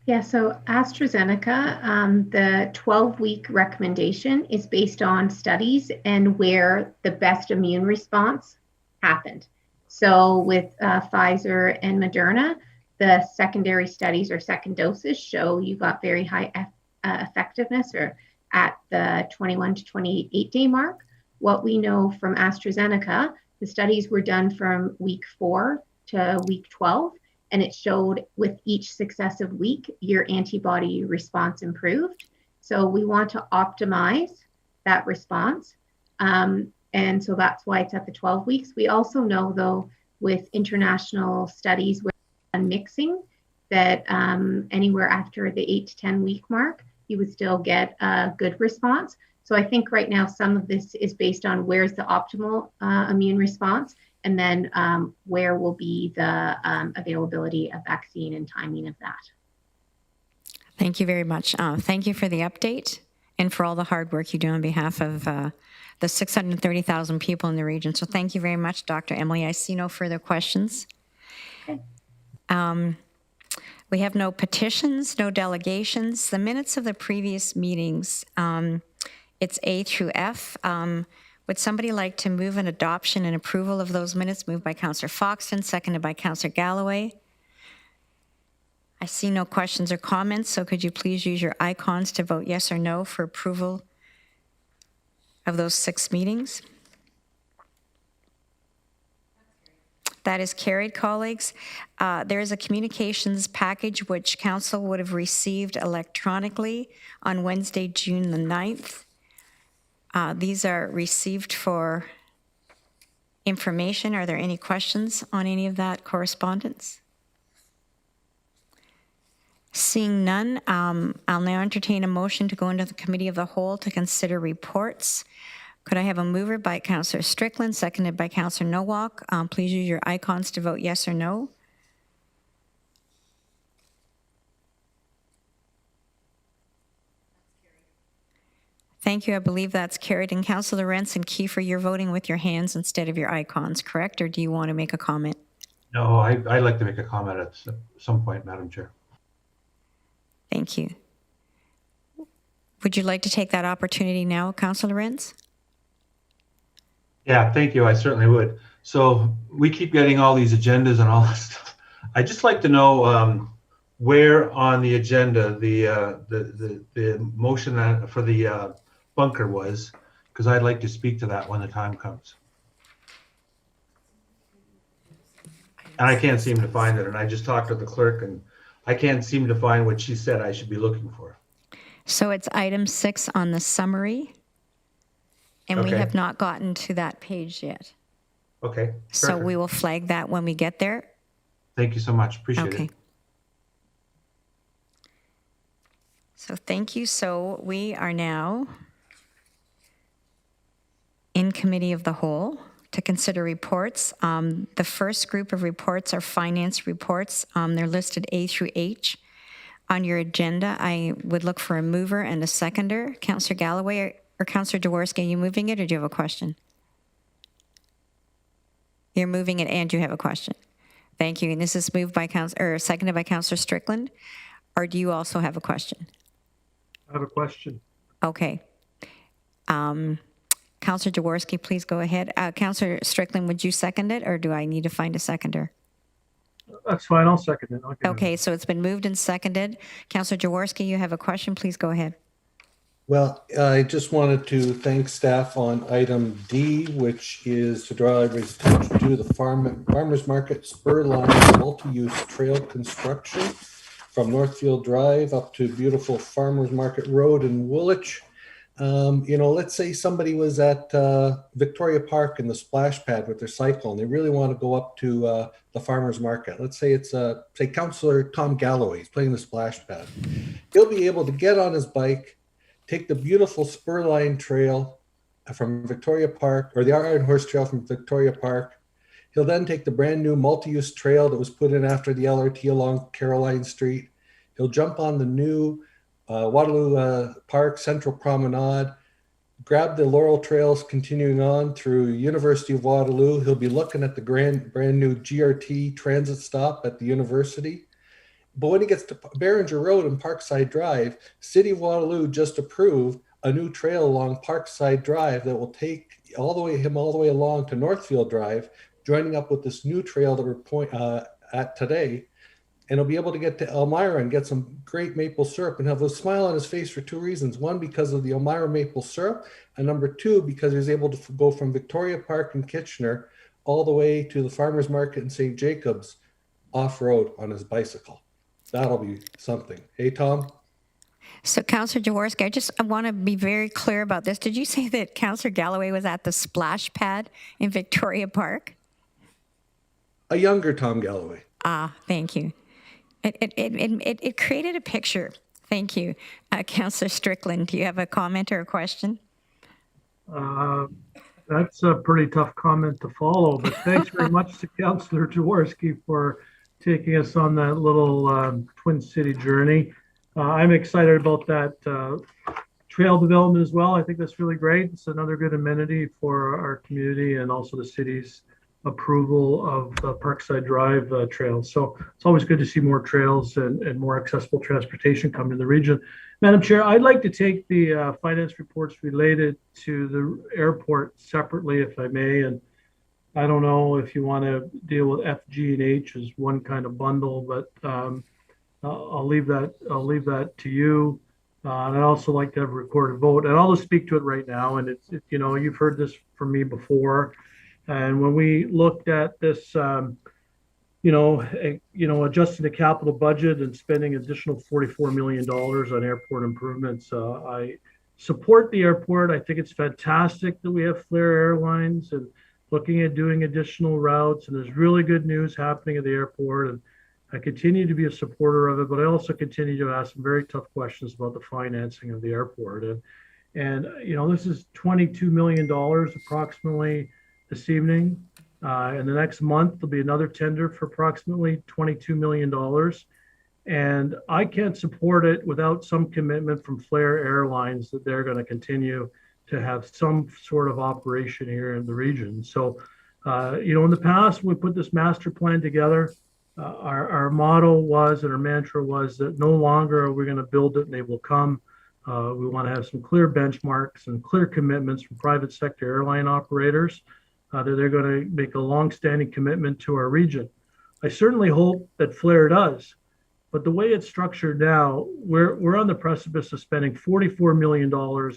Speaker 4: Yeah, so AstraZeneca, the 12-week recommendation is based on studies and where the best immune response happened. So with Pfizer and Moderna, the secondary studies or second doses show you got very high effectiveness or at the 21 to 28 day mark. What we know from AstraZeneca, the studies were done from week 4 to week 12, and it showed with each successive week, your antibody response improved. So we want to optimize that response. And so that's why it's at the 12 weeks. We also know, though, with international studies with mixing, that anywhere after the 8 to 10 week mark, you would still get a good response. So I think right now some of this is based on where's the optimal immune response, and then where will be the availability of vaccine and timing of that.
Speaker 1: Thank you very much. Thank you for the update and for all the hard work you do on behalf of the 630,000 people in the region. So thank you very much, Dr. Emili. I see no further questions.
Speaker 4: Okay.
Speaker 1: We have no petitions, no delegations. The minutes of the previous meetings, it's A through F. Would somebody like to move an adoption and approval of those minutes? Moved by Councillor Foxton, seconded by Councillor Galloway. I see no questions or comments, so could you please use your icons to vote yes or no for approval of those 6 meetings? That is carried, colleagues. There is a communications package which Council would have received electronically on Wednesday, June the 9th. These are received for information. Are there any questions on any of that correspondence? Seeing none, I'll now entertain a motion to go into the Committee of the Whole to consider reports. Could I have a mover by Councillor Strickland, seconded by Councillor Nowak? Please use your icons to vote yes or no. Thank you. I believe that's carried. And Councillor Lorentz and Kiefer, you're voting with your hands instead of your icons, correct? Or do you want to make a comment?
Speaker 3: No, I'd like to make a comment at some point, Madam Chair.
Speaker 1: Thank you. Would you like to take that opportunity now, Councillor Lorentz?
Speaker 3: Yeah, thank you. I certainly would. So we keep getting all these agendas and all that stuff. I'd just like to know where on the agenda the motion for the bunker was, because I'd like to speak to that when the time comes. And I can't seem to find it. And I just talked to the clerk and I can't seem to find what she said I should be looking for.
Speaker 1: So it's item 6 on the summary. And we have not gotten to that page yet.
Speaker 3: Okay.
Speaker 1: So
Speaker 3: perfect.
Speaker 1: we will flag that when we get there.
Speaker 3: Thank you so much. Appreciate
Speaker 1: Okay.
Speaker 3: it.
Speaker 1: So thank you. So we are now in Committee of the Whole to consider reports. The first group of reports are finance reports. They're listed A through H. On your agenda, I would look for a mover and a seconder. Councillor Galloway or Councillor Jaworski, are you moving it or do you have a question? You're moving it and you have a question. Thank you. And this is moved by seconded by Councillor Strickland. Or do you also have a question?
Speaker 3: I have a question.
Speaker 1: Okay. Councillor Jaworski, please go ahead. Councillor Strickland, would you second it or do I need to find a seconder?
Speaker 3: That's fine. I'll second it.
Speaker 1: Okay, so it's been moved and seconded. Councillor Jaworski, you have a question. Please go ahead.
Speaker 14: Well, I just wanted to thank staff on item D, which is to draw everybody's attention to the farmers market spur line multi-use trail construction from Northfield Drive up to beautiful Farmers Market Road in Woolwich. Let's say somebody was at Victoria Park in the splash pad with their cycle and they really want to go up to the farmers market. Let's say it's say Councillor Tom Galloway, he's playing the splash pad. He'll be able to get on his bike, take the beautiful spur line trail from Victoria Park, or the Iron Horse Trail from Victoria Park. He'll then take the brand new multi-use trail that was put in after the LRT along Caroline Street. He'll jump on the new Waterloo Park Central Promenade, grab the Laurel trails continuing on through University of Waterloo. He'll be looking at the brand new GRT transit stop at the university. But when he gets to Behringer Road and Parkside Drive, City of Waterloo just approved a new trail along Parkside Drive that will take him all the way along to Northfield Drive, joining up with this new trail that we're at today. And he'll be able to get to Elmira and get some great maple syrup and have a smile on his face for two reasons. One, because of the Elmira maple syrup, and number two, because he was able to go from Victoria Park in Kitchener all the way to the farmers market in St. Jacobs off-road on his bicycle. That'll be something. Hey, Tom?
Speaker 1: So, Councillor Jaworski, I want to be very clear about this. Did you say that Councillor Galloway was at the splash pad in Victoria Park?
Speaker 14: A younger Tom Galloway.
Speaker 1: Thank you. It created a picture. Thank you. Councillor Strickland, do you have a comment or a question?
Speaker 15: That's a pretty tough comment to follow, but thanks very much to Councillor Jaworski for taking us on that little Twin City journey. I'm excited about that trail development as well. I think that's really great. It's another good amenity for our community and also the city's approval of the Parkside Drive trail. So it's always good to see more trails and more accessible transportation come to the region. Madam Chair, I'd like to take the finance reports related to the airport separately, if I may. And I don't know if you want to deal with F, G, and H as one kind of bundle, but I'll leave that to you. And I'd also like to have a recorded vote, and I'll just speak to it right now. And it's you've heard this from me before. And when we looked at this, adjusting the capital budget and spending additional $44 million on airport improvements, I support the airport. I think it's fantastic that we have Flair Airlines and looking at doing additional routes. And there's really good news happening at the airport. And I continue to be a supporter of it, but I also continue to ask some very tough questions about the financing of the airport. And this is $22 million approximately this evening. In the next month, there'll be another tender for approximately $22 million. And I can't support it without some commitment from Flair Airlines that they're going to continue to have some sort of operation here in the region. So, in the past, we put this master plan together. Our motto was, and our mantra was that no longer are we going to build it and they will come. We want to have some clear benchmarks and clear commitments from private sector airline operators that they're going to make a long-standing commitment to our region. I certainly hope that Flair does, but the way it's structured now, we're on the precipice of spending $44 million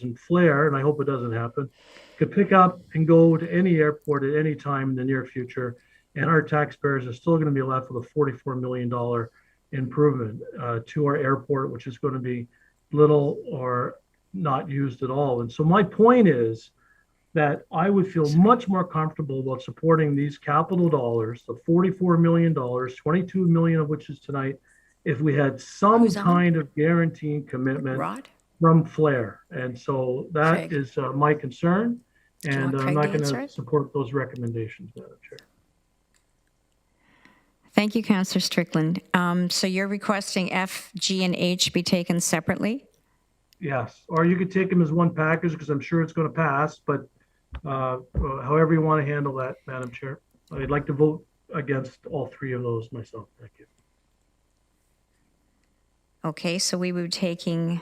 Speaker 15: in Flair, and I hope it doesn't happen, could pick up and go to any airport at any time in the near future, and our taxpayers are still going to be left with a $44 million improvement to our airport, which is going to be little or not used at all. And so my point is that I would feel much more comfortable about supporting these capital dollars, the $44 million, $22 million of which is tonight, if we had some kind of guaranteed commitment from Flair. And so that is my concern, and I'm not going to support those recommendations, Madam Chair.
Speaker 1: Thank you, Councillor Strickland. So you're requesting F, G, and H be taken separately?
Speaker 15: Yes, or you could take them as one package because I'm sure it's going to pass, but however you want to handle that, Madam Chair. I'd like to vote against all three of those myself. Thank you.
Speaker 1: Okay, so we would be taking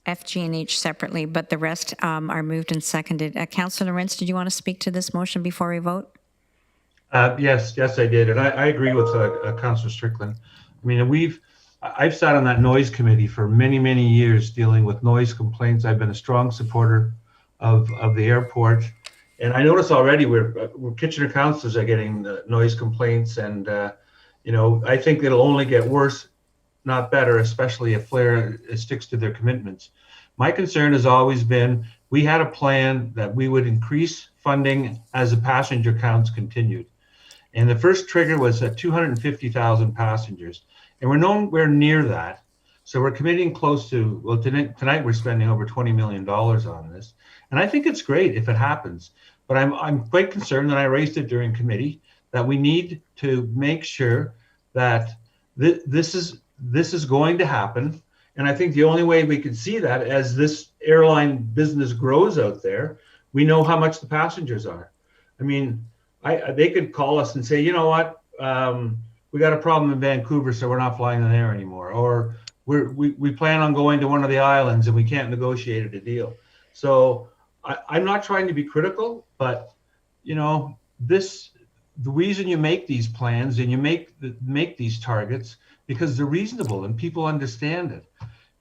Speaker 1: F, G, and H separately, but the rest are moved and seconded. Councillor Lorentz, did you want to speak to this motion before we vote?
Speaker 3: Yes, I did, and I agree with Councillor Strickland. I mean, I've sat on that noise committee for many, many years dealing with noise complaints. I've been a strong supporter of the airport. And I notice already we're Kitchener councillors are getting the noise complaints, and you know, I think it'll only get worse, not better, especially if Flair sticks to their commitments. My concern has always been, we had a plan that we would increase funding as the passenger counts continued. And the first trigger was at 250,000 passengers. And we're nowhere near that. So we're committing close to, well, tonight we're spending over $20 million on this. And I think it's great if it happens. But I'm quite concerned, that I raised it during committee, that we need to make sure that this is going to happen. And I think the only way we can see that, as this airline business grows out there, we know how much the passengers are. I mean, they could call us and say, you know what, we got a problem in Vancouver, so we're not flying there anymore. Or we plan on going to one of the islands and we can't negotiate a deal. So I'm not trying to be critical, but you know, the reason you make these plans and you make these targets, because they're reasonable and people understand it,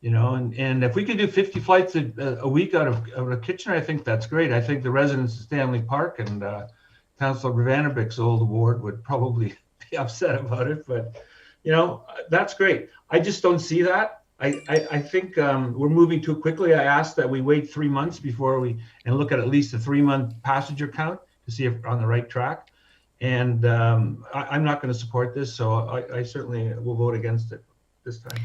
Speaker 3: you know. And if we can do 50 flights a week out of Kitchener, I think that's great. I think the residents of Stanley Park and Councillor Vanderbeek's old ward would probably be upset about it, but you know, that's great. I just don't see that. I think we're moving too quickly. I asked that we wait 3 months before and look at least a 3-month passenger count to see if we're on the right track. And I'm not going to support this, so I certainly will vote against it this time.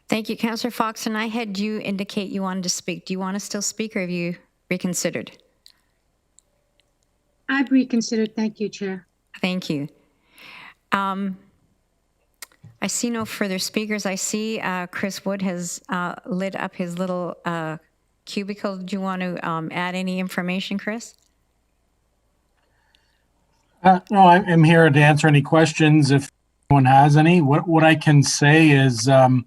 Speaker 1: Thank you, Councillor Fox. And I had you indicate you wanted to speak. Do you want to still speak, or have you reconsidered?
Speaker 6: I've reconsidered. Thank you, Chair.
Speaker 1: Thank you. I see no further speakers. I see Chris Wood has lit up his little cubicle. Do you want to add any information, Chris?
Speaker 16: No, I'm here to answer any questions if anyone has any. What I can say is, you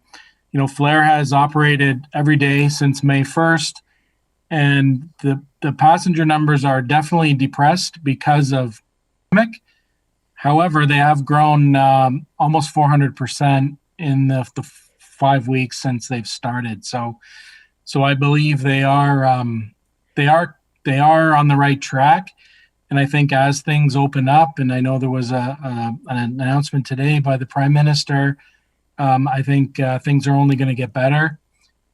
Speaker 16: know, Flair has operated every day since May 1st, and the passenger numbers are definitely depressed because of the pandemic. However, they have grown almost 400% in the 5 weeks since they've started. So I believe they are on the right track. And I think as things open up, and I know there was an announcement today by the Prime Minister, I think things are only going to get better.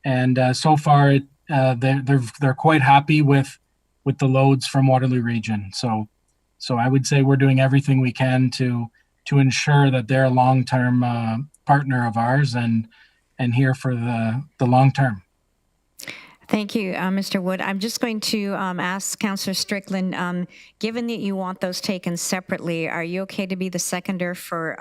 Speaker 16: And so far, they're quite happy with the loads from Waterloo region. So I would say we're doing everything we can to ensure that they're a long-term partner of ours and here for the long term.
Speaker 1: Thank you, Mr. Wood. I'm just going to ask Councillor Strickland, given that you want those taken separately, are you okay to be the seconder for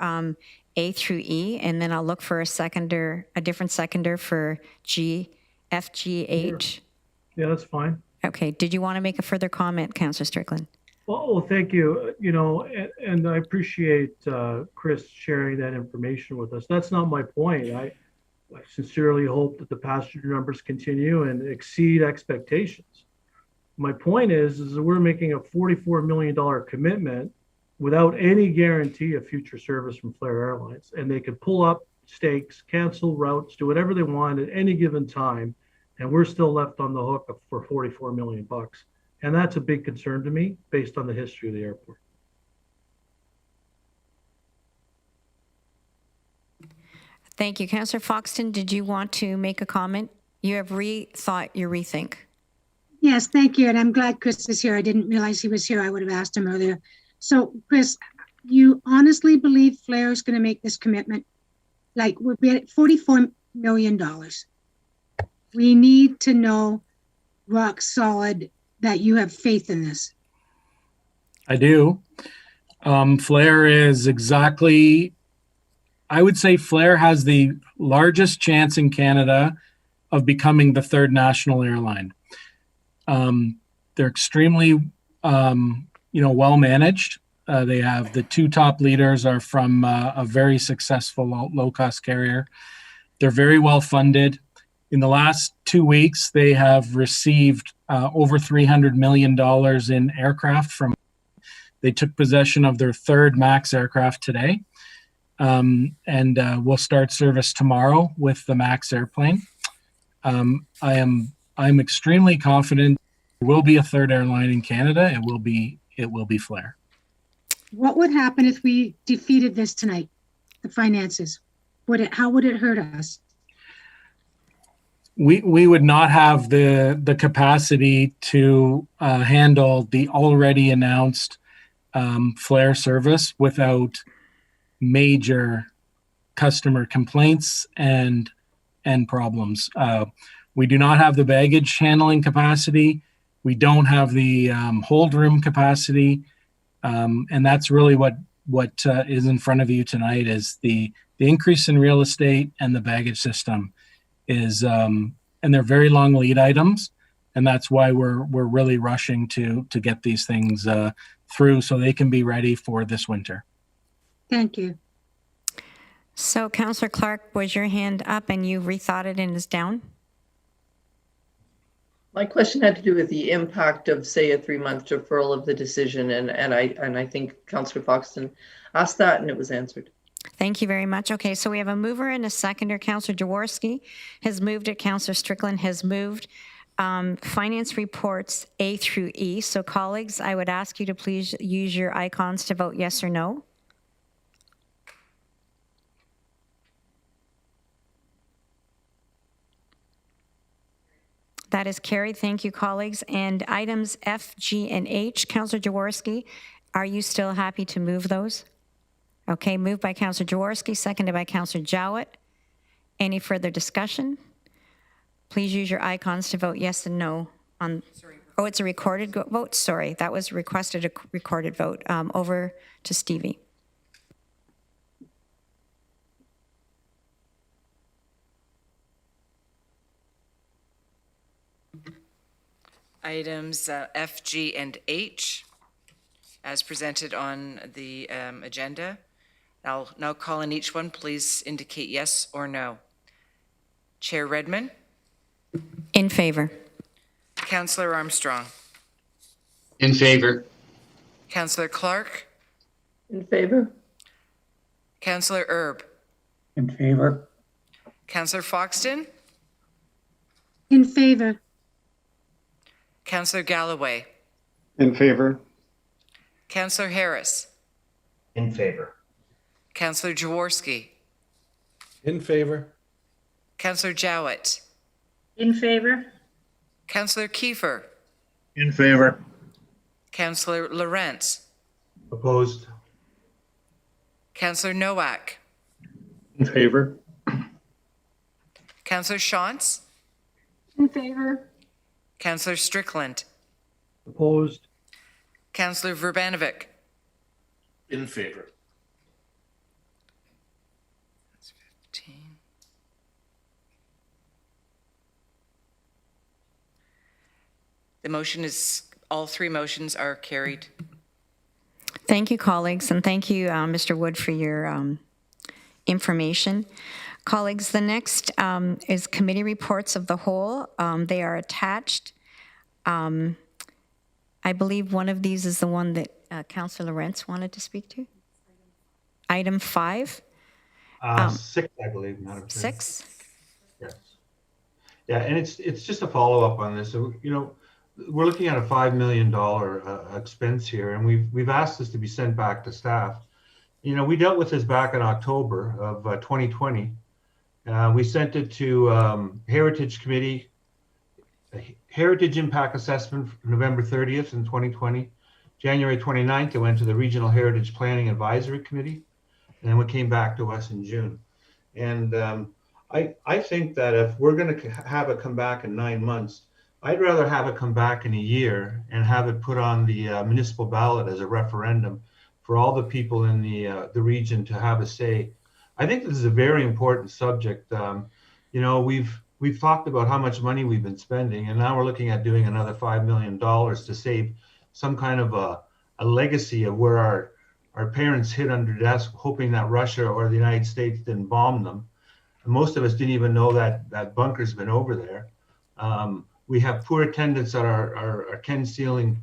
Speaker 1: A through E? And then I'll look for a different seconder for G, F, G, H.
Speaker 15: Sure. Yeah, that's fine.
Speaker 1: Okay. Did you want to make a further comment, Councillor Strickland?
Speaker 15: Well, thank you. You know, and I appreciate Chris sharing that information with us. That's not my point. I sincerely hope that the passenger numbers continue and exceed expectations. My point is that we're making a $44 million commitment without any guarantee of future service from Flair Airlines. And they could pull up stakes, cancel routes, do whatever they want at any given time. And we're still left on the hook for $44 million. And that's a big concern to me based on the history of the airport.
Speaker 1: Thank you. Councillor Foxton, did you want to make a comment? You have rethought your rethink.
Speaker 6: Yes, thank you. And I'm glad Chris is here. I didn't realize he was here. I would have asked him earlier. So, Chris, you honestly believe Flair is going to make this commitment? Like, we're at $44 million. We need to know rock solid that you have faith in this.
Speaker 16: I do. Flair is exactly, I would say Flair has the largest chance in Canada of becoming the third national airline. They're extremely, well managed. They have the two top leaders are from a very successful low-cost carrier. They're very well funded. In the last 2 weeks, they have received over $300 million in aircraft from. They took possession of their third MAX aircraft today. and we'll start service tomorrow with the MAX airplane. I'm extremely confident there will be a third airline in Canada. It will be Flair.
Speaker 6: What would happen if we defeated this tonight? The finances. How would it hurt us?
Speaker 16: We would not have the capacity to handle the already announced Flair service without major customer complaints and problems. We do not have the baggage handling capacity. We don't have the hold room capacity. And that's really what is in front of you tonight is the increase in real estate and the baggage system is, and they're very long lead items. And that's why we're really rushing to get these things through so they can be ready for this winter.
Speaker 6: Thank you.
Speaker 1: So Councillor Clark, was your hand up and you rethought it and is down?
Speaker 7: My question had to do with the impact of, say, a 3-month deferral of the decision, and I think Councillor Foxton asked that, and it was answered.
Speaker 1: Thank you very much. Okay, so we have a mover and a seconder. Councillor Jaworski has moved it. Councillor Strickland has moved. Finance reports A through E. So colleagues, I would ask you to please use your icons to vote yes or no. That is carried. Thank you, colleagues. And items F, G, and H. Councillor Jaworski, are you still happy to move those? Okay, moved by Councillor Jaworski, seconded by Councillor Jowett. Any further discussion? Please use your icons to vote yes and no on. Oh, it's a recorded vote. Sorry, that was requested a recorded vote. Over to Stevie.
Speaker 2: Items F, G, and H as presented on the agenda. I'll now call on each one. Please indicate yes or no. Chair Redmond?
Speaker 1: In favor.
Speaker 2: Councillor Armstrong?
Speaker 17: In favor.
Speaker 2: Councillor Clark?
Speaker 7: In favor.
Speaker 2: Councillor Erb?
Speaker 17: In favor.
Speaker 2: Councillor Foxton?
Speaker 6: In favor.
Speaker 2: Councillor Galloway?
Speaker 9: In favor.
Speaker 2: Councillor Harris?
Speaker 11: In favor.
Speaker 2: Councillor Jaworski?
Speaker 14: In favor.
Speaker 2: Councillor Jowett?
Speaker 13: In favor.
Speaker 2: Councillor Kiefer?
Speaker 8: In favor.
Speaker 2: Councillor Lorentz?
Speaker 3: Opposed.
Speaker 2: Councillor Nowak?
Speaker 8: In favor.
Speaker 2: Councillor Shantz?
Speaker 6: In favor.
Speaker 2: Councillor Strickland?
Speaker 15: Opposed.
Speaker 2: Councillor Verbanovic?
Speaker 14: In favor.
Speaker 2: That's 15. The motion is, all three motions are carried.
Speaker 1: Thank you, colleagues, and thank you, Mr. Wood, for your information. Colleagues, the next is committee reports of the whole. They are attached. I believe one of these is the one that Councillor Lorentz wanted to speak to. Item 5.
Speaker 3: 6, I believe, Madam Chair.
Speaker 1: 6?
Speaker 3: Yes. Yeah, and it's just a follow-up on this. So, you know, we're looking at a $5 million expense here, and we've asked this to be sent back to staff. You know, we dealt with this back in October of 2020. We sent it to Heritage Committee, Heritage Impact Assessment, November 30th in 2020. January 29th, it went to the Regional Heritage Planning Advisory Committee, and then it came back to us in June. And I think that if we're going to have it come back in 9 months, I'd rather have it come back in a year and have it put on the municipal ballot as a referendum for all the people in the region to have a say. I think this is a very important subject. You know, we've talked about how much money we've been spending, and now we're looking at doing another $5 million to save some kind of a legacy of where our parents hid under desk, hoping that Russia or the United States didn't bomb them. And most of us didn't even know that bunker's been over there. We have poor attendance at our Ken Sealing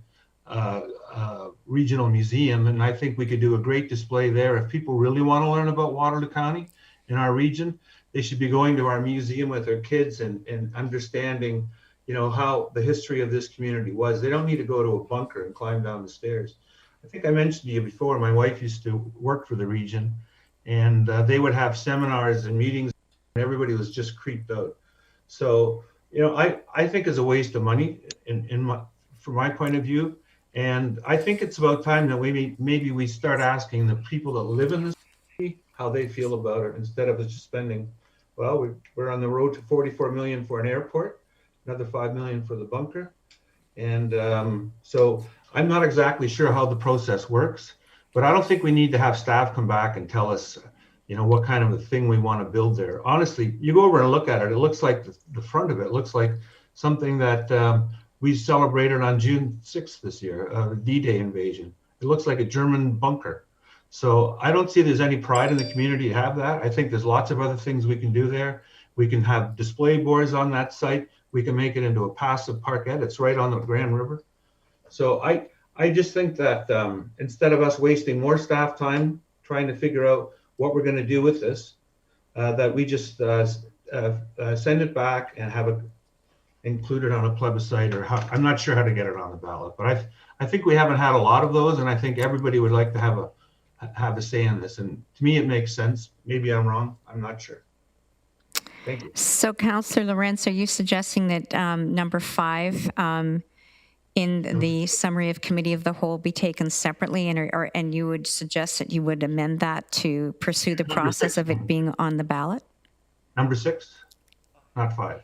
Speaker 3: regional museum, and I think we could do a great display there. If people really want to learn about Waterloo County in our region, they should be going to our museum with their kids and understanding, you know, how the history of this community was. They don't need to go to a bunker and climb down the stairs. I think I mentioned to you before, my wife used to work for the region, and they would have seminars and meetings, and everybody was just creeped out. So, you know, I think it's a waste of money from my point of view. And I think it's about time that maybe we start asking the people that live in this city how they feel about it, instead of just spending, well, we're on the road to 44 million for an airport, another 5 million for the bunker. And so I'm not exactly sure how the process works, but I don't think we need to have staff come back and tell us, you know, what kind of a thing we want to build there. Honestly, you go over and look at it, it looks like the front of it looks like something that we celebrated on June 6th this year, D-Day invasion. It looks like a German bunker. So I don't see there's any pride in the community to have that. I think there's lots of other things we can do there. We can have display boards on that site. We can make it into a passive parkette. It's right on the Grand River. So I just think that instead of us wasting more staff time trying to figure out what we're going to do with this, that we just send it back and have it included on a plebiscite, or I'm not sure how to get it on the ballot, but I think we haven't had a lot of those, and I think everybody would like to have a say in this. And to me, it makes sense. Maybe I'm wrong. I'm not sure. Thank you.
Speaker 1: So, Councillor Lorentz, are you suggesting that number 5 in the summary of committee of the whole be taken separately, and you would suggest that you would amend that to pursue the process of it being on the ballot?
Speaker 3: Number 6, not 5.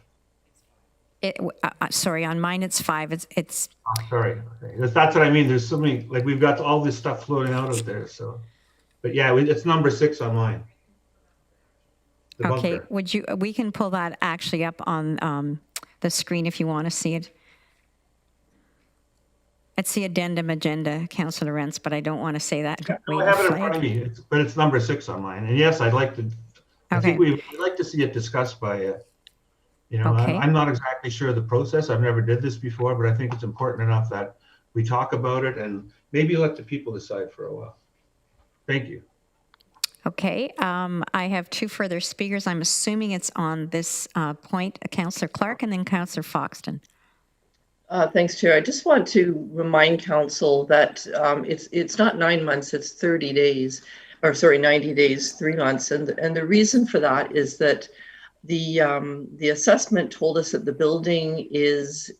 Speaker 1: Sorry, on mine it's 5. It's.
Speaker 3: Oh, sorry. Okay. That's what I mean. There's so many, like, we've got all this stuff floating out of there. So, but yeah, it's number 6 on mine. The
Speaker 1: Okay.
Speaker 3: bunker.
Speaker 1: We can pull that actually up on the screen if you want to see it. It's the addendum agenda, Councillor Lorentz, but I don't want to say that.
Speaker 3: Yeah, no, I have it in front of me, but it's number 6 on mine. And yes, I'd like to. I think we'd like to see it discussed by. You know,
Speaker 1: okay.
Speaker 3: I'm not exactly sure of the process. I've never did this before, but I think it's important enough that we talk about it and maybe let the people decide for a while. Thank you.
Speaker 1: Okay. I have 2 further speakers. I'm assuming it's on this point, Councillor Clark and then Councillor Foxton.
Speaker 7: Thanks, Chair. I just want to remind Council that it's not 9 months, it's 30 days, or sorry, 90 days, 3 months. And the reason for that is that the assessment told us that the building is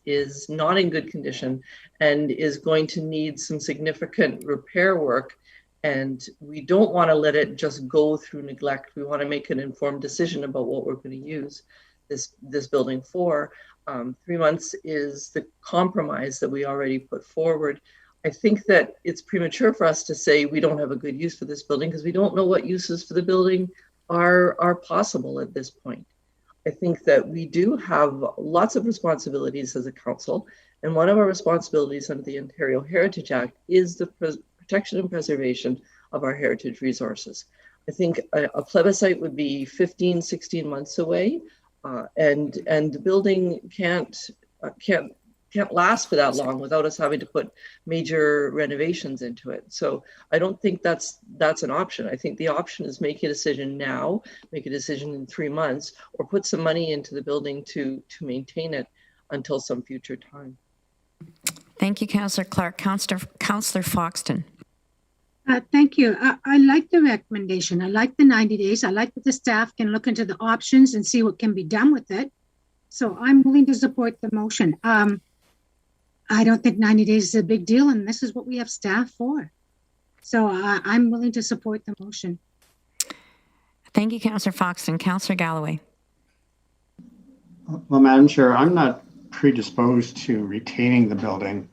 Speaker 7: not in good condition and is going to need some significant repair work. And we don't want to let it just go through neglect. We want to make an informed decision about what we're going to use this building for. 3 months is the compromise that we already put forward. I think that it's premature for us to say we don't have a good use for this building because we don't know what uses for the building are possible at this point. I think that we do have lots of responsibilities as a council, and one of our responsibilities under the Ontario Heritage Act is the protection and preservation of our heritage resources. I think a plebiscite would be 15, 16 months away, and the building can't last for that long without us having to put major renovations into it. So I don't think that's an option. I think the option is make a decision now, make a decision in 3 months, or put some money into the building to maintain it until some future time.
Speaker 1: Thank you, Councillor Clark. Councillor Foxton.
Speaker 6: Thank you. I like the recommendation. I like the 90 days. I like that the staff can look into the options and see what can be done with it. So I'm willing to support the motion. I don't think 90 days is a big deal, and this is what we have staff for. So I'm willing to support the motion.
Speaker 1: Thank you, Councillor Foxton. Councillor Galloway.
Speaker 9: Well, Madam Chair, I'm not predisposed to retaining the building.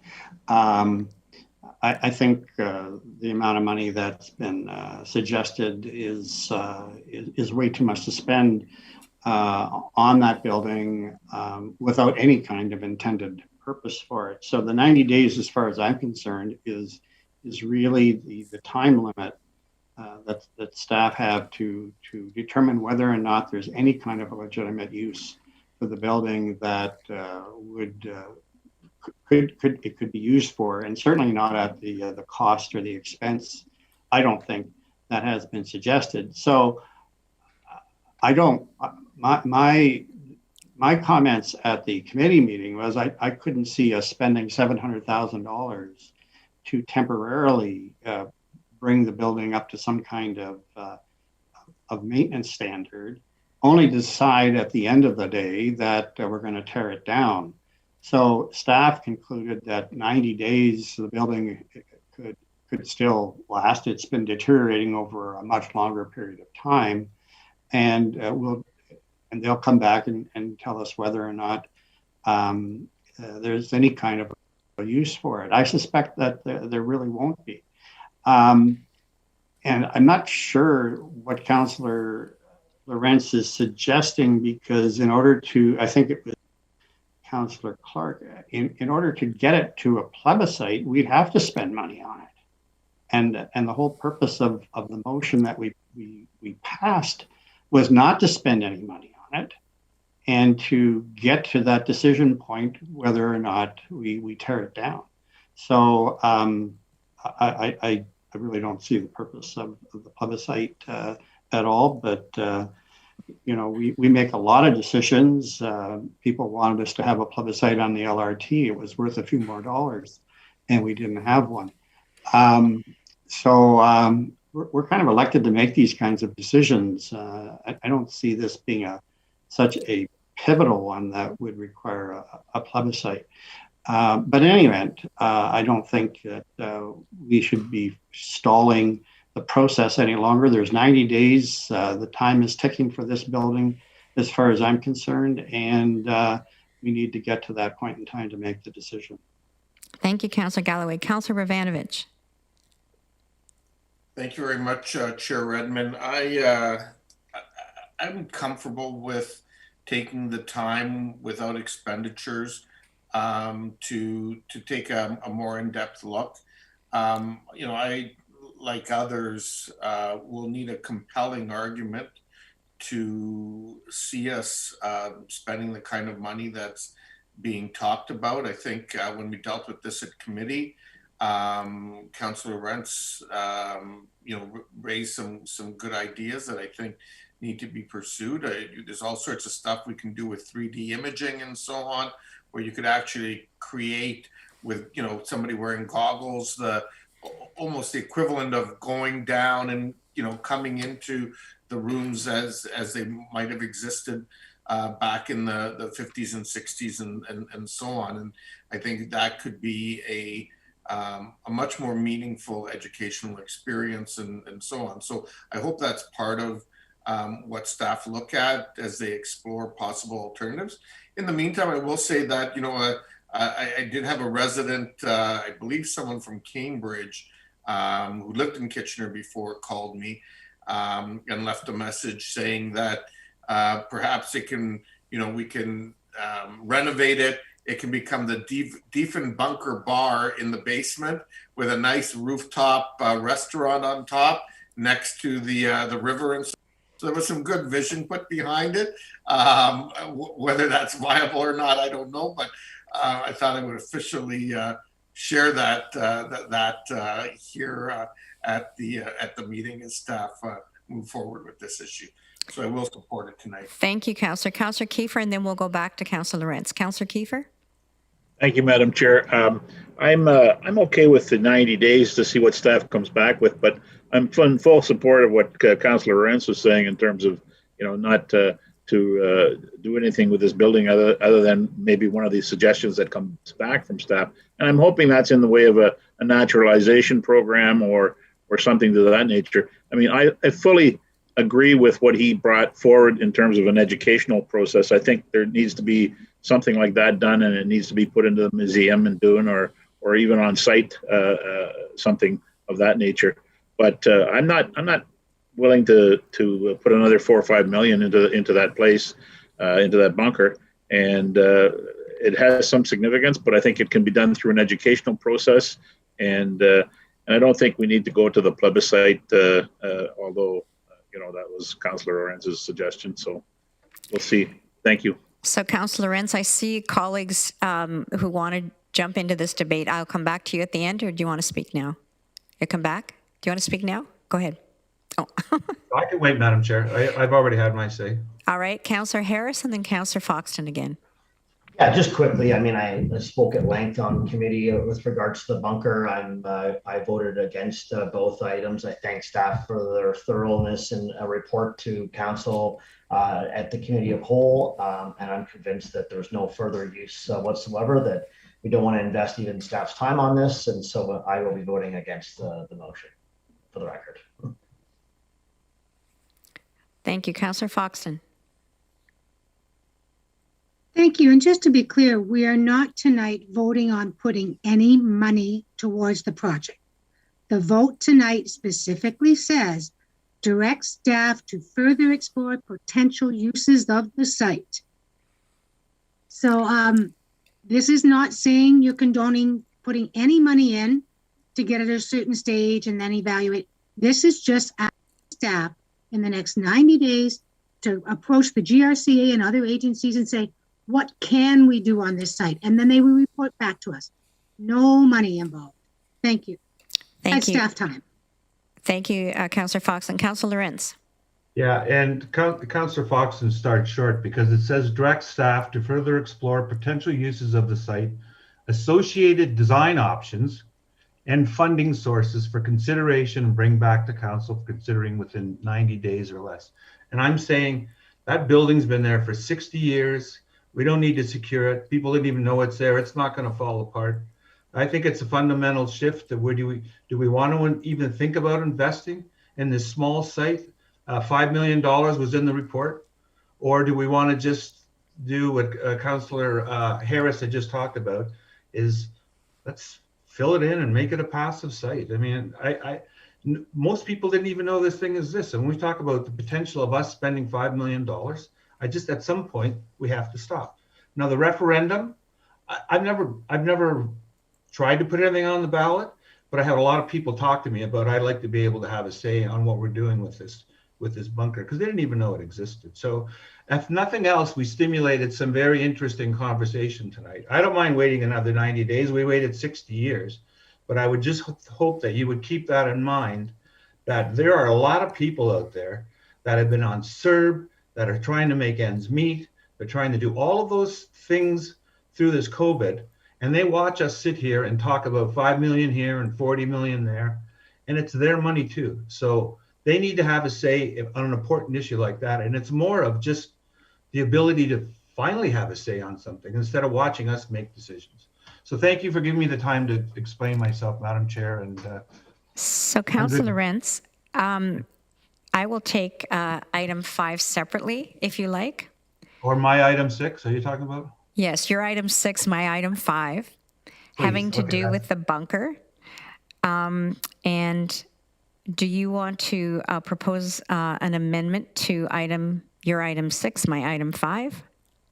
Speaker 9: I think the amount of money that's been suggested is way too much to spend on that building without any kind of intended purpose for it. So the 90 days, as far as I'm concerned, is really the time limit that staff have to determine whether or not there's any kind of a legitimate use for the building that would could be used for, and certainly not at the cost or the expense. I don't think that has been suggested. So I don't. My comments at the committee meeting was I couldn't see us spending $700,000 to temporarily bring the building up to some kind of maintenance standard, only decide at the end of the day that we're going to tear it down. So staff concluded that 90 days the building could still last. It's been deteriorating over a much longer period of time, and they'll come back and tell us whether or not there's any kind of a use for it. I suspect that there really won't be. And I'm not sure what Councillor Lorentz is suggesting, because in order to, I think it was Councillor Clark, in order to get it to a plebiscite, we'd have to spend money on it. And the whole purpose of the motion that we passed was not to spend any money on it, and to get to that decision point whether or not we tear it down. So I really don't see the purpose of the plebiscite at all, but we make a lot of decisions. People wanted us to have a plebiscite on the LRT. It was worth a few more dollars, and we didn't have one. We're kind of elected to make these kinds of decisions. I don't see this being such a pivotal one that would require a plebiscite. But in any event, I don't think that we should be stalling the process any longer. There's 90 days. The time is ticking for this building, as far as I'm concerned, and we need to get to that point in time to make the decision.
Speaker 1: Thank you, Councillor Galloway. Councillor Ravanovich.
Speaker 18: Thank you very much, Chair Redmond. I'm comfortable with taking the time without expenditures to take a more in-depth look. I, like others, will need a compelling argument to see us spending the kind of money that's being talked about. I think when we dealt with this at committee, Councillor Lorentz, raised some good ideas that I think need to be pursued. There's all sorts of stuff we can do with 3D imaging and so on, where you could actually create with somebody wearing goggles almost the equivalent of going down and coming into the rooms as they might have existed back in the 50s and 60s and so on. And I think that could be a much more meaningful educational experience and so on. So I hope that's part of what staff look at as they explore possible alternatives. In the meantime, I will say that, I did have a resident, I believe someone from Cambridge, who lived in Kitchener before, called me and left a message saying that perhaps it can, we can renovate it. It can become the Diefenbunker bar in the basement with a nice rooftop restaurant on top next to the river. And so there was some good vision put behind it. Whether that's viable or not, I don't know. But I thought I would officially share that here at the meeting as staff move forward with this issue. So I will support it tonight.
Speaker 1: Thank you, Councillor. Councillor Kiefer, and then we'll go back to Councillor Lorentz. Councillor Kiefer?
Speaker 8: Thank you, Madam Chair. I'm okay with the 90 days to see what staff comes back with, but I'm in full support of what Councillor Lorentz was saying in terms of, not to do anything with this building other than maybe one of these suggestions that comes back from staff. And I'm hoping that's in the way of a naturalization program or something to that nature. I mean, I fully agree with what he brought forward in terms of an educational process. I think there needs to be something like that done, and it needs to be put into the museum and doing, or even on site, something of that nature. But I'm not willing to put another $4 or $5 million into that place, into that bunker. And it has some significance, but I think it can be done through an educational process. And I don't think we need to go to the plebiscite, although that was Councillor Lorentz's suggestion. So we'll see. Thank you.
Speaker 1: So, Councillor Lorentz, I see colleagues who wanted jump into this debate. I'll come back to you at the end, or do you want to speak now? You come back? Do you want to speak now? Go ahead. Oh.
Speaker 3: I can wait, Madam Chair. I've already had my say.
Speaker 1: All right, Councillor Harris and then Councillor Foxton again.
Speaker 11: Yeah, just quickly, I mean, I spoke at length on committee with regards to the bunker. I voted against both items. I thank staff for their thoroughness and a report to council at the committee of whole. And I'm convinced that there's no further use whatsoever, that we don't want to invest even staff's time on this. And so I will be voting against the motion, for the record.
Speaker 1: Thank you, Councillor Foxton.
Speaker 6: Thank you. And just to be clear, we are not tonight voting on putting any money towards the project. The vote tonight specifically says direct staff to further explore potential uses of the site. So this is not saying you're condoning putting any money in to get at a certain stage and then evaluate. This is just asking staff in the next 90 days to approach the GRCA and other agencies and say, what can we do on this site? And then they will report back to us. No money involved. Thank you.
Speaker 1: Thank you.
Speaker 6: Staff time.
Speaker 1: Thank you, Councillor Fox and Councillor Lorentz.
Speaker 3: Yeah, and Councillor Foxton starts short because it says direct staff to further explore potential uses of the site, associated design options, and funding sources for consideration and bring back to council for considering within 90 days or less. And I'm saying that building's been there for 60 years. We don't need to secure it. People didn't even know it's there. It's not going to fall apart. I think it's a fundamental shift that where do we want to even think about investing in this small site? $5 million was in the report, or do we want to just do what Councillor Harris had just talked about? Is let's fill it in and make it a passive site. I mean, most people didn't even know this thing exists. And when we talk about the potential of us spending $5 million, at some point we have to stop. Now the referendum, I've never tried to put anything on the ballot, but I had a lot of people talk to me about I'd like to be able to have a say on what we're doing with this bunker, because they didn't even know it existed. So if nothing else, we stimulated some very interesting conversation tonight. I don't mind waiting another 90 days. We waited 60 years, but I would just hope that you would keep that in mind, that there are a lot of people out there that have been on CERB, that are trying to make ends meet. They're trying to do all of those things through this COVID, and they watch us sit here and talk about 5 million here and 40 million there, and it's their money too. So they need to have a say on an important issue like that. And it's more of just the ability to finally have a say on something instead of watching us make decisions. So thank you for giving me the time to explain myself, Madam Chair. And
Speaker 1: so Councillor Lorentz, I will take item 5 separately, if you like.
Speaker 3: Or my item 6, are you talking about?
Speaker 1: Yes, your item 6, my item 5, having to do with the bunker. And do you want to propose an amendment to your item 6, my item 5?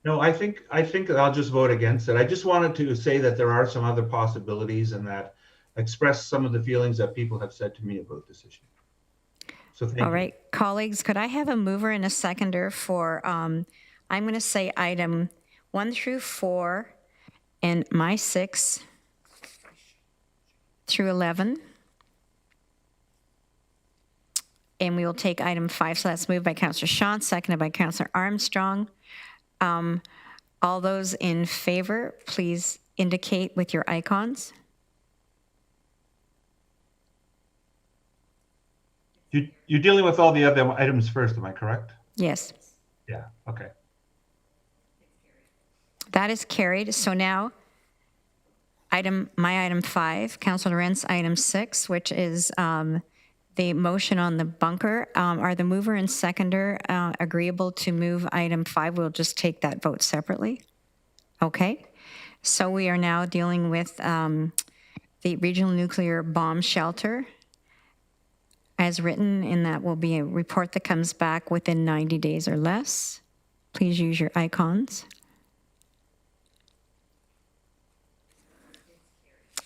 Speaker 3: No, I think I'll just vote against it. I just wanted to say that there are some other possibilities and that express some of the feelings that people have said to me about this issue. So thank you.
Speaker 1: All right, colleagues, could I have a mover and a seconder for, I'm going to say item 1 through 4 and my 6 through 11. And we will take item 5. So that's moved by Councillor Sean, seconded by Councillor Armstrong. All those in favor, please indicate with your icons.
Speaker 3: You're dealing with all the other items first, am I correct?
Speaker 1: Yes.
Speaker 3: Yeah, okay.
Speaker 1: That is carried. So now, my item 5, Councillor Lorentz, item 6, which is the motion on the bunker. Are the mover and seconder agreeable to move item 5? We'll just take that vote separately. Okay. So we are now dealing with the regional nuclear bomb shelter as written, and that will be a report that comes back within 90 days or less. Please use your icons.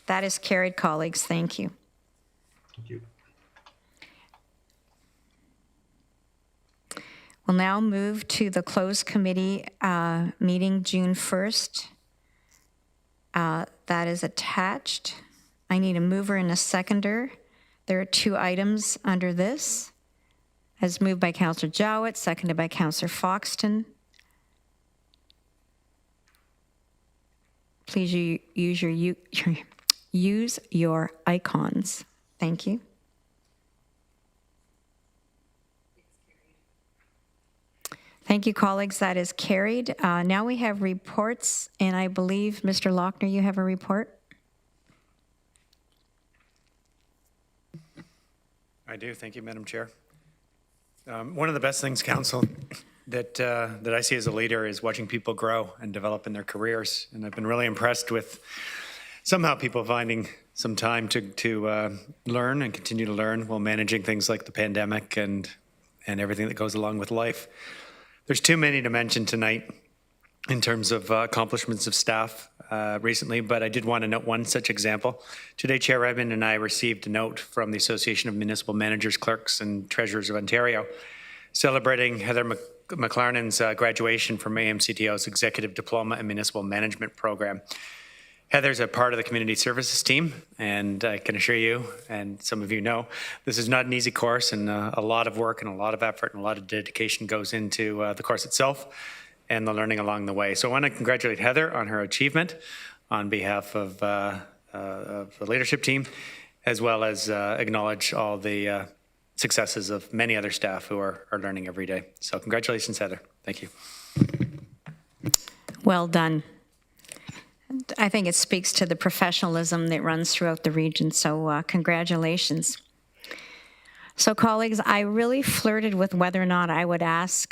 Speaker 1: That is carried, colleagues. Thank you.
Speaker 3: Thank you.
Speaker 1: We'll now move to the closed committee meeting June 1st. that is attached. I need a mover and a seconder. There are 2 items under this, as moved by Councillor Jowett, seconded by Councillor Foxton. Please use your icons. Thank you. Thank you, colleagues. That is carried. Now we have reports, and I believe, Mr. Lochner, you have a report?
Speaker 12: I do. Thank you, Madam Chair. One of the best things, Council, that I see as a leader is watching people grow and develop in their careers. And I've been really impressed with somehow people finding some time to learn and continue to learn while managing things like the pandemic and everything that goes along with life. There's too many to mention tonight in terms of accomplishments of staff recently, but I did want to note one such example. Today, Chair Redmond and I received a note from the Association of Municipal Managers, Clerks and Treasurers of Ontario celebrating Heather McLarnin's graduation from AMCTO's Executive Diploma in Municipal Management Program. Heather's a part of the community services team, and I can assure you, and some of you know, this is not an easy course, and a lot of work and a lot of effort and a lot of dedication goes into the course itself and the learning along the way. So I want to congratulate Heather on her achievement on behalf of the leadership team, as well as acknowledge all the successes of many other staff who are learning every day. So congratulations, Heather. Thank you.
Speaker 1: Well done. I think it speaks to the professionalism that runs throughout the region, so congratulations. So colleagues, I really flirted with whether or not I would ask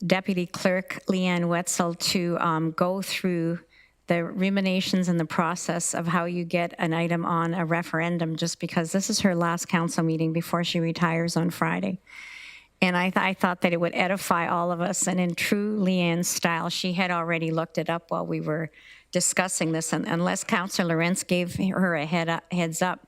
Speaker 1: Deputy Clerk Ann Wetzel to go through the ruminations and the process of how you get an item on a referendum, just because this is her last council meeting before she retires on Friday. And I thought that it would edify all of us, and in true Leanne's style, she had already looked it up while we were discussing this, and unless Councillor Lorentz gave her a heads up,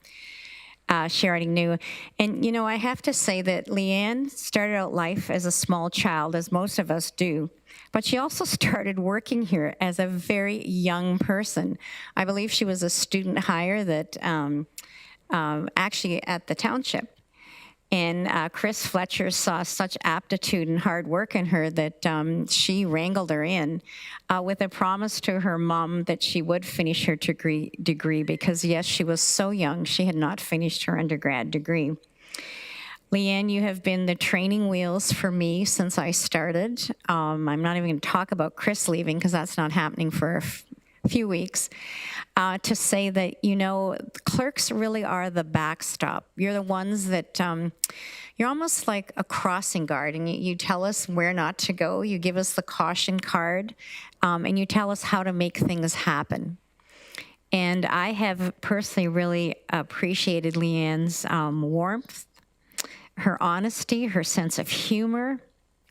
Speaker 1: she already knew. And, you know, I have to say that Leanne started out life as a small child, as most of us do, but she also started working here as a very young person. I believe she was a student hire that actually at the township. And Chris Fletcher saw such aptitude and hard work in her that she wrangled her in with a promise to her mom that she would finish her degree because, yes, she was so young, she had not finished her undergrad degree. Leanne, you have been the training wheels for me since I started. I'm not even going to talk about Chris leaving because that's not happening for a few weeks, to say that, you know, clerks really are the backstop. You're the ones that, you're almost like a crossing guard, and you tell us where not to go, you give us the caution card, and you tell us how to make things happen. And I have personally really appreciated Leanne's warmth, her honesty, her sense of humor,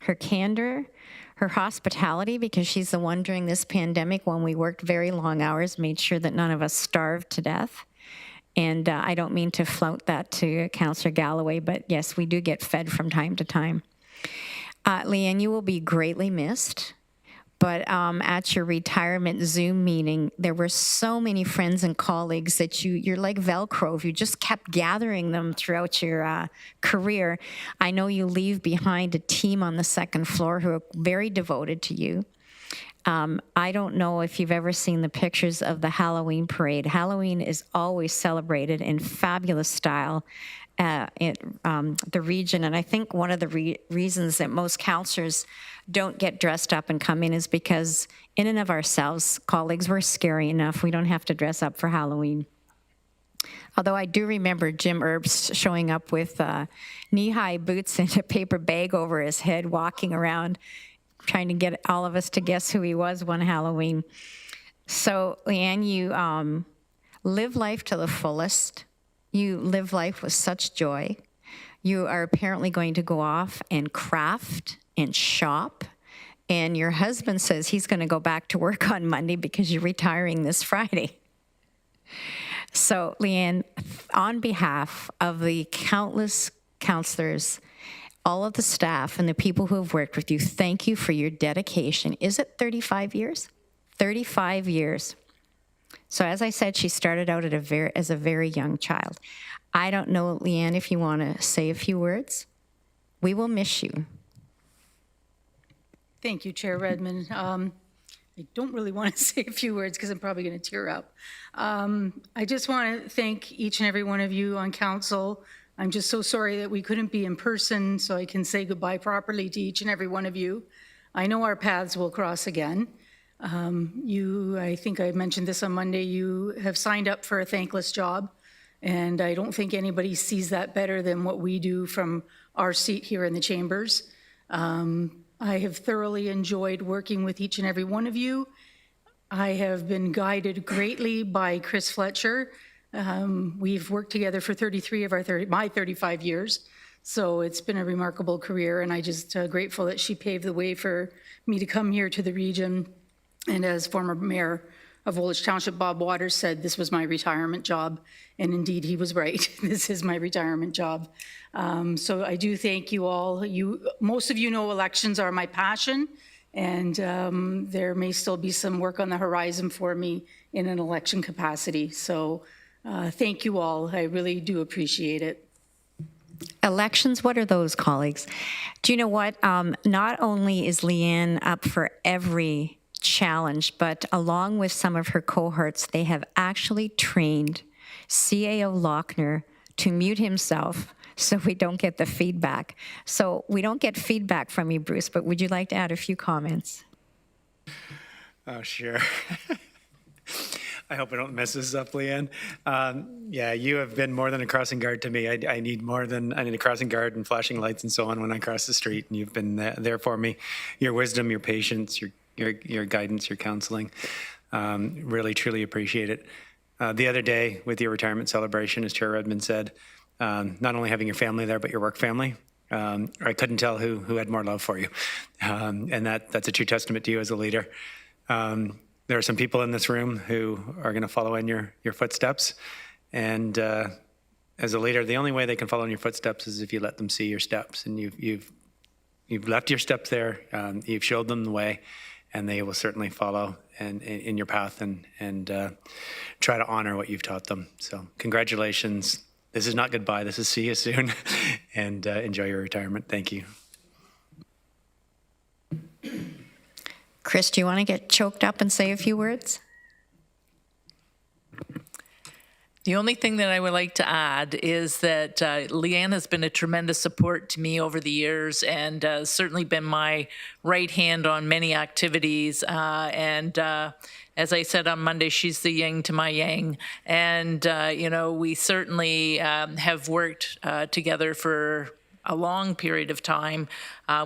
Speaker 1: her candor, her hospitality, because she's the one during this pandemic when we worked very long hours, made sure that none of us starved to death. And I don't mean to flout that to Councillor Galloway, but yes, we do get fed from time to time. Leanne, you will be greatly missed. But at your retirement Zoom meeting, there were so many friends and colleagues that you're like Velcro. You just kept gathering them throughout your career. I know you leave behind a team on the second floor who are very devoted to you. I don't know if you've ever seen the pictures of the Halloween parade. Halloween is always celebrated in fabulous style in the region. And I think one of the reasons that most councillors don't get dressed up and come in is because in and of ourselves, colleagues, we're scary enough. We don't have to dress up for Halloween. Although I do remember Jim Erbs showing up with knee-high boots and a paper bag over his head, walking around, trying to get all of us to guess who he was one Halloween. So, Leanne, you live life to the fullest. You live life with such joy. You are apparently going to go off and craft and shop. And your husband says he's going to go back to work on Monday because you're retiring this Friday. So, Leanne, on behalf of the countless councillors, all of the staff and the people who have worked with you, thank you for your dedication. Is it 35 years? 35 years. So as I said, she started out as a very young child. I don't know, Leanne, if you want to say a few words. We will miss you.
Speaker 19: Thank you, Chair Redmond. I don't really want to say a few words because I'm probably going to tear up. I just want to thank each and every one of you on council. I'm just so sorry that we couldn't be in person so I can say goodbye properly to each and every one of you. I know our paths will cross again. I think I mentioned this on Monday, you have signed up for a thankless job, and I don't think anybody sees that better than what we do from our seat here in the chambers. I have thoroughly enjoyed working with each and every one of you. I have been guided greatly by Chris Fletcher. We've worked together for 33 of my 35 years. So it's been a remarkable career, and I just grateful that she paved the way for me to come here to the region. And as former mayor of Woolwich Township, Bob Waters said, this was my retirement job. And indeed, he was right. This is my retirement job. So I do thank you all. Most of you know elections are my passion, and there may still be some work on the horizon for me in an election capacity. So thank you all. I really do appreciate it.
Speaker 1: Elections, what are those, colleagues? Do you know what? Not only is Leanne up for every challenge, but along with some of her cohorts, they have actually trained CAO Lochner to mute himself so we don't get the feedback. So we don't get feedback from you, Bruce, but would you like to add a few comments?
Speaker 12: Oh, sure. I hope I don't mess this up, Leanne. Yeah, you have been more than a crossing guard to me. I need a crossing guard and flashing lights and so on when I cross the street, and you've been there for me. Your wisdom, your patience, your guidance, your counseling. Really, truly appreciate it. The other day with your retirement celebration, as Chair Redmond said, not only having your family there, but your work family, I couldn't tell who had more love for you. And that's a true testament to you as a leader. There are some people in this room who are going to follow in your footsteps. And as a leader, the only way they can follow in your footsteps is if you let them see your steps. And you've left your steps there. You've showed them the way, and they will certainly follow in your path and try to honor what you've taught them. So congratulations. This is not goodbye. This is see you soon. And enjoy your retirement. Thank you.
Speaker 1: Chris, do you want to get choked up and say a few words?
Speaker 20: The only thing that I would like to add is that Leanne has been a tremendous support to me over the years, and certainly been my right hand on many activities. As I said on Monday, she's the yin to my yang. And, we certainly have worked together for a long period of time.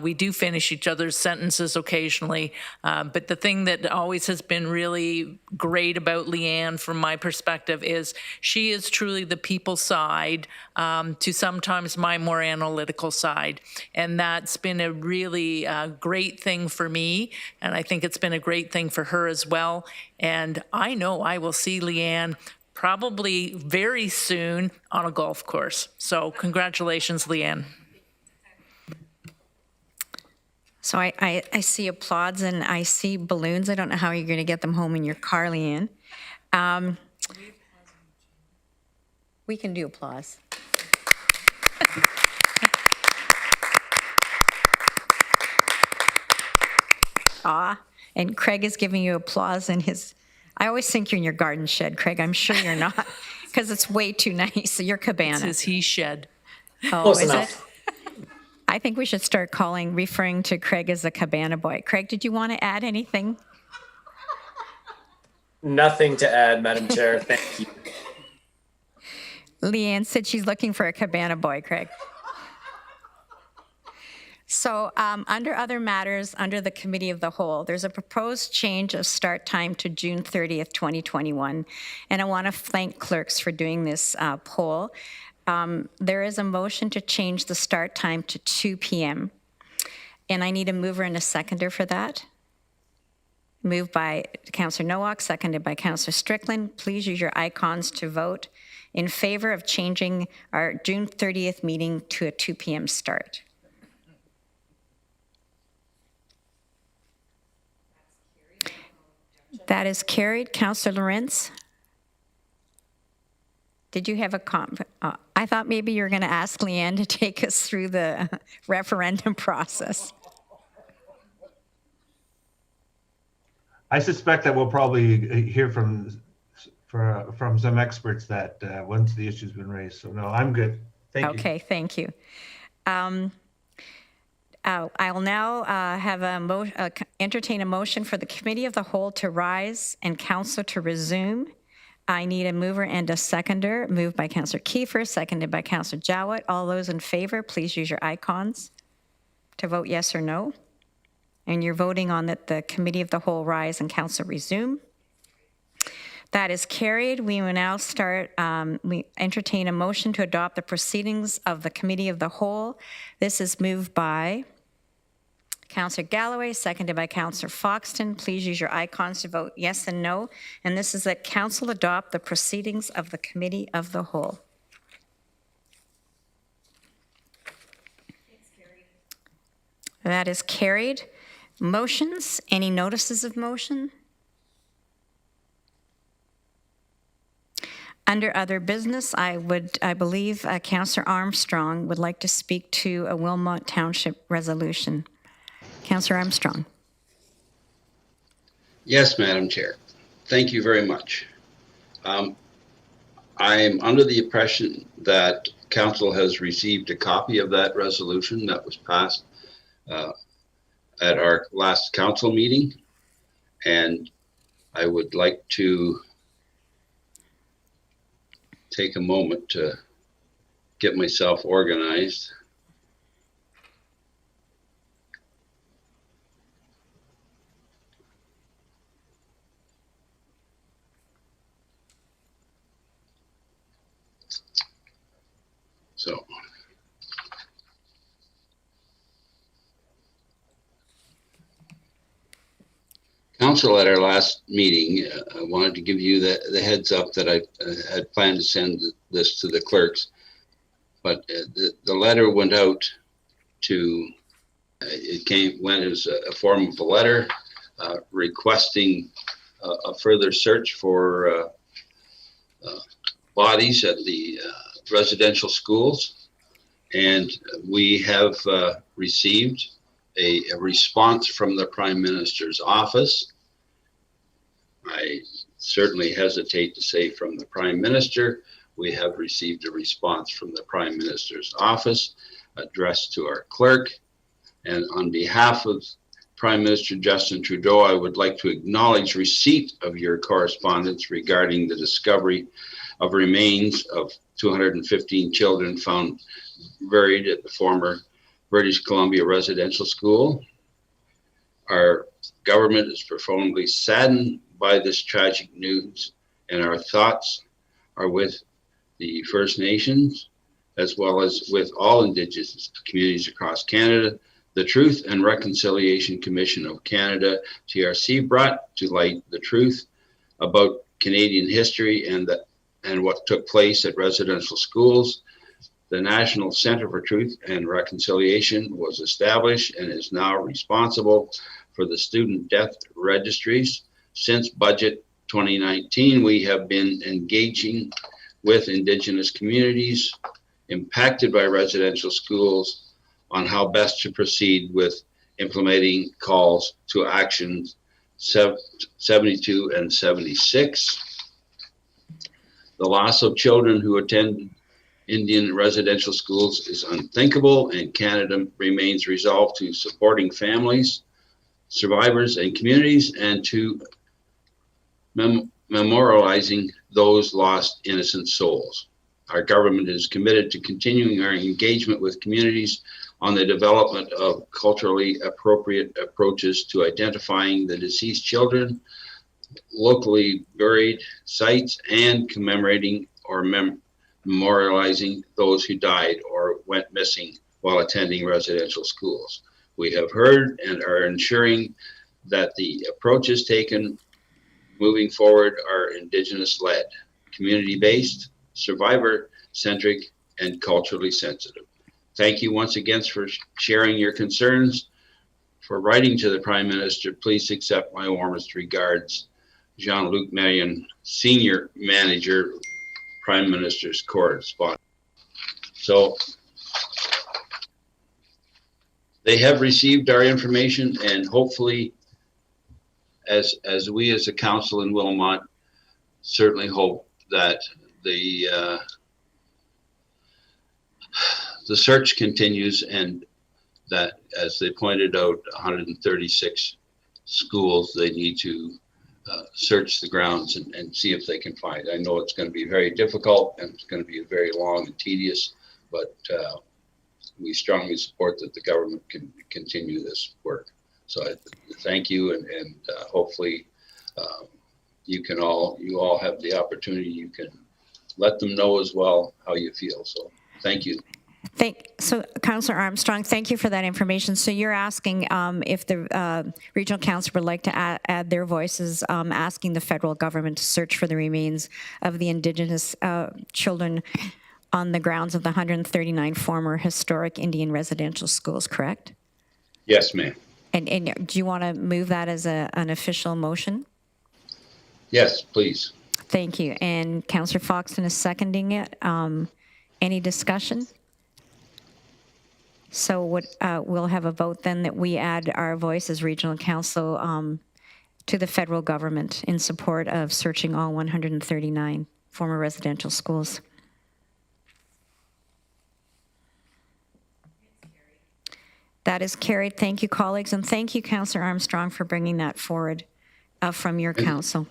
Speaker 20: We do finish each other's sentences occasionally, but the thing that always has been really great about Leanne from my perspective is she is truly the people side to sometimes my more analytical side. And that's been a really great thing for me, and I think it's been a great thing for her as well. And I know I will see Leanne probably very soon on a golf course. So congratulations, Leanne.
Speaker 1: So I see applauds and I see balloons. I don't know how you're going to get them home in your car, Leanne. We can do applause. And Craig is giving you applause in his, I always think you're in your garden shed, Craig. I'm sure you're not, because it's way too nice. Your cabana.
Speaker 20: It's his he shed.
Speaker 1: Oh,
Speaker 17: Close
Speaker 1: is
Speaker 17: enough.
Speaker 1: it? I think we should start referring to Craig as a cabana boy. Craig, did you want to add anything?
Speaker 17: Nothing to add, Madam Chair. Thank you.
Speaker 1: Leanne said she's looking for a cabana boy, Craig. So under other matters, under the Committee of the Whole, there's a proposed change of start time to June 30th, 2021. And I want to thank clerks for doing this poll. There is a motion to change the start time to 2 p.m. And I need a mover and a seconder for that. Moved by Councillor Nowak, seconded by Councillor Strickland. Please use your icons to vote in favor of changing our June 30th meeting to a 2 p.m. start. That is carried. Councillor Lorentz? Did you have a comment? I thought maybe you were going to ask Leanne to take us through the referendum process.
Speaker 3: I suspect that we'll probably hear from some experts that once the issue's been raised. So no, I'm good. Thank you.
Speaker 1: Okay, thank you. I will now have entertain a motion for the Committee of the Whole to rise and Council to resume. I need a mover and a seconder. Moved by Councillor Kiefer, seconded by Councillor Jowett. All those in favor, please use your icons to vote yes or no. And you're voting on that the Committee of the Whole rise and Council resume. That is carried. We will now start, we entertain a motion to adopt the proceedings of the Committee of the Whole. This is moved by Councillor Galloway, seconded by Councillor Foxton. Please use your icons to vote yes and no. And this is that Council adopt the proceedings of the Committee of the Whole. That is carried. Motions, any notices of motion? Under other business, I believe Councillor Armstrong would like to speak to a Wilmot Township resolution. Councillor Armstrong.
Speaker 21: Yes, Madam Chair. Thank you very much. I am under the impression that Council has received a copy of that resolution that was passed at our last Council meeting, and I would like to take a moment to get myself organized. So, Council, at our last meeting, I wanted to give you the heads up that I had planned to send this to the clerks, but the letter went out to, went as a form of a letter requesting a further search for bodies at the residential schools, and we have received a response from the Prime Minister's office. I certainly hesitate to say from the Prime Minister. We have received a response from the Prime Minister's office addressed to our clerk, and on behalf of Prime Minister Justin Trudeau, I would like to acknowledge receipt of your correspondence regarding the discovery of remains of 215 children found buried at the former British Columbia Residential School. Our government is profoundly saddened by this tragic news, and our thoughts are with the First Nations, as well as with all Indigenous communities across Canada. The Truth and Reconciliation Commission of Canada, TRC, brought to light the truth about Canadian history and what took place at residential schools. The National Centre for Truth and Reconciliation was established and is now responsible for the student death registries. Since Budget 2019, we have been engaging with Indigenous communities impacted by residential schools on how best to proceed with implementing calls to actions 72 and 76. The loss of children who attend Indian residential schools is unthinkable, and Canada remains resolved to supporting families, survivors, and communities, and to memorializing those lost innocent souls. Our government is committed to continuing our engagement with communities on the development of culturally appropriate approaches to identifying the deceased children, locally buried sites, and commemorating or memorializing those who died or went missing while attending residential schools. We have heard and are ensuring that the approaches taken moving forward are Indigenous-led, community-based, survivor-centric, and culturally sensitive. Thank you once again for sharing your concerns. For writing to the Prime Minister, please accept my warmest regards Jean-Luc Marion, Senior Manager, Prime Minister's Correspondent. So they have received our information, and hopefully, as we as a council in Wilmot certainly hope that the search continues, and that, as they pointed out, 136 schools, they need to search the grounds and see if they can find. I know it's going to be very difficult and it's going to be very long and tedious, but we strongly support that the government can continue this work. So I thank you, and hopefully you all have the opportunity. You can let them know as well how you feel. So thank you.
Speaker 1: So, Councillor Armstrong, thank you for that information. So you're asking if the regional council would like to add their voices, asking the federal government to search for the remains of the Indigenous children on the grounds of the 139 former historic Indian residential schools, correct?
Speaker 21: Yes, ma'am.
Speaker 1: And do you want to move that as an official motion?
Speaker 21: Yes, please.
Speaker 1: Thank you. And Councillor Foxton is seconding it. Any discussion? So we'll have a vote then that we add our voice as regional council to the federal government in support of searching all 139 former residential schools. That is carried. Thank you, colleagues, and thank you, Councillor Armstrong, for bringing that forward from your council.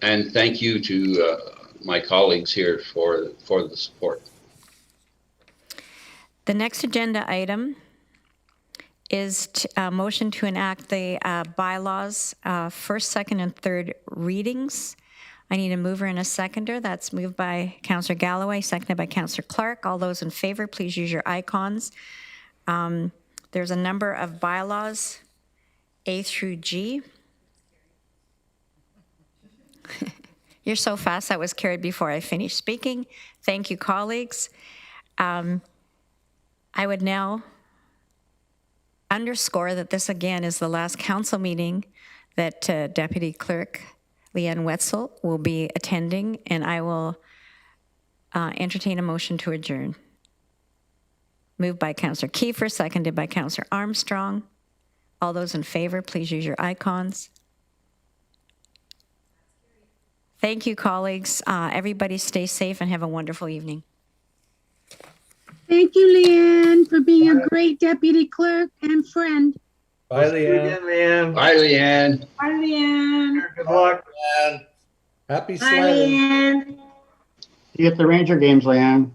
Speaker 21: And thank you to my colleagues here for the support.
Speaker 1: The next agenda item is a motion to enact the bylaws, first, second, and third readings. I need a mover and a seconder. That's moved by Councillor Galloway, seconded by Councillor Clark. All those in favor, please use your icons. There's a number of bylaws, A through G. You're so fast, that was carried before I finished speaking. Thank you, colleagues. I would now underscore that this, again, is the last council meeting that Deputy Clerk Ann Wetzel will be attending, and I will entertain a motion to adjourn. Moved by Councillor Kiefer, seconded by Councillor Armstrong. All those in favor, please use your icons. Thank you, colleagues. Everybody stay safe and have a wonderful evening.
Speaker 6: Thank you, Leanne, for being a great deputy clerk and friend.
Speaker 14: Bye, Leanne.
Speaker 21: Bye, Leanne.
Speaker 13: Bye, Leanne.
Speaker 14: Good luck. Happy
Speaker 13: Bye,
Speaker 14: sledding.
Speaker 13: Leanne.
Speaker 9: See you at the Ranger games, Leanne.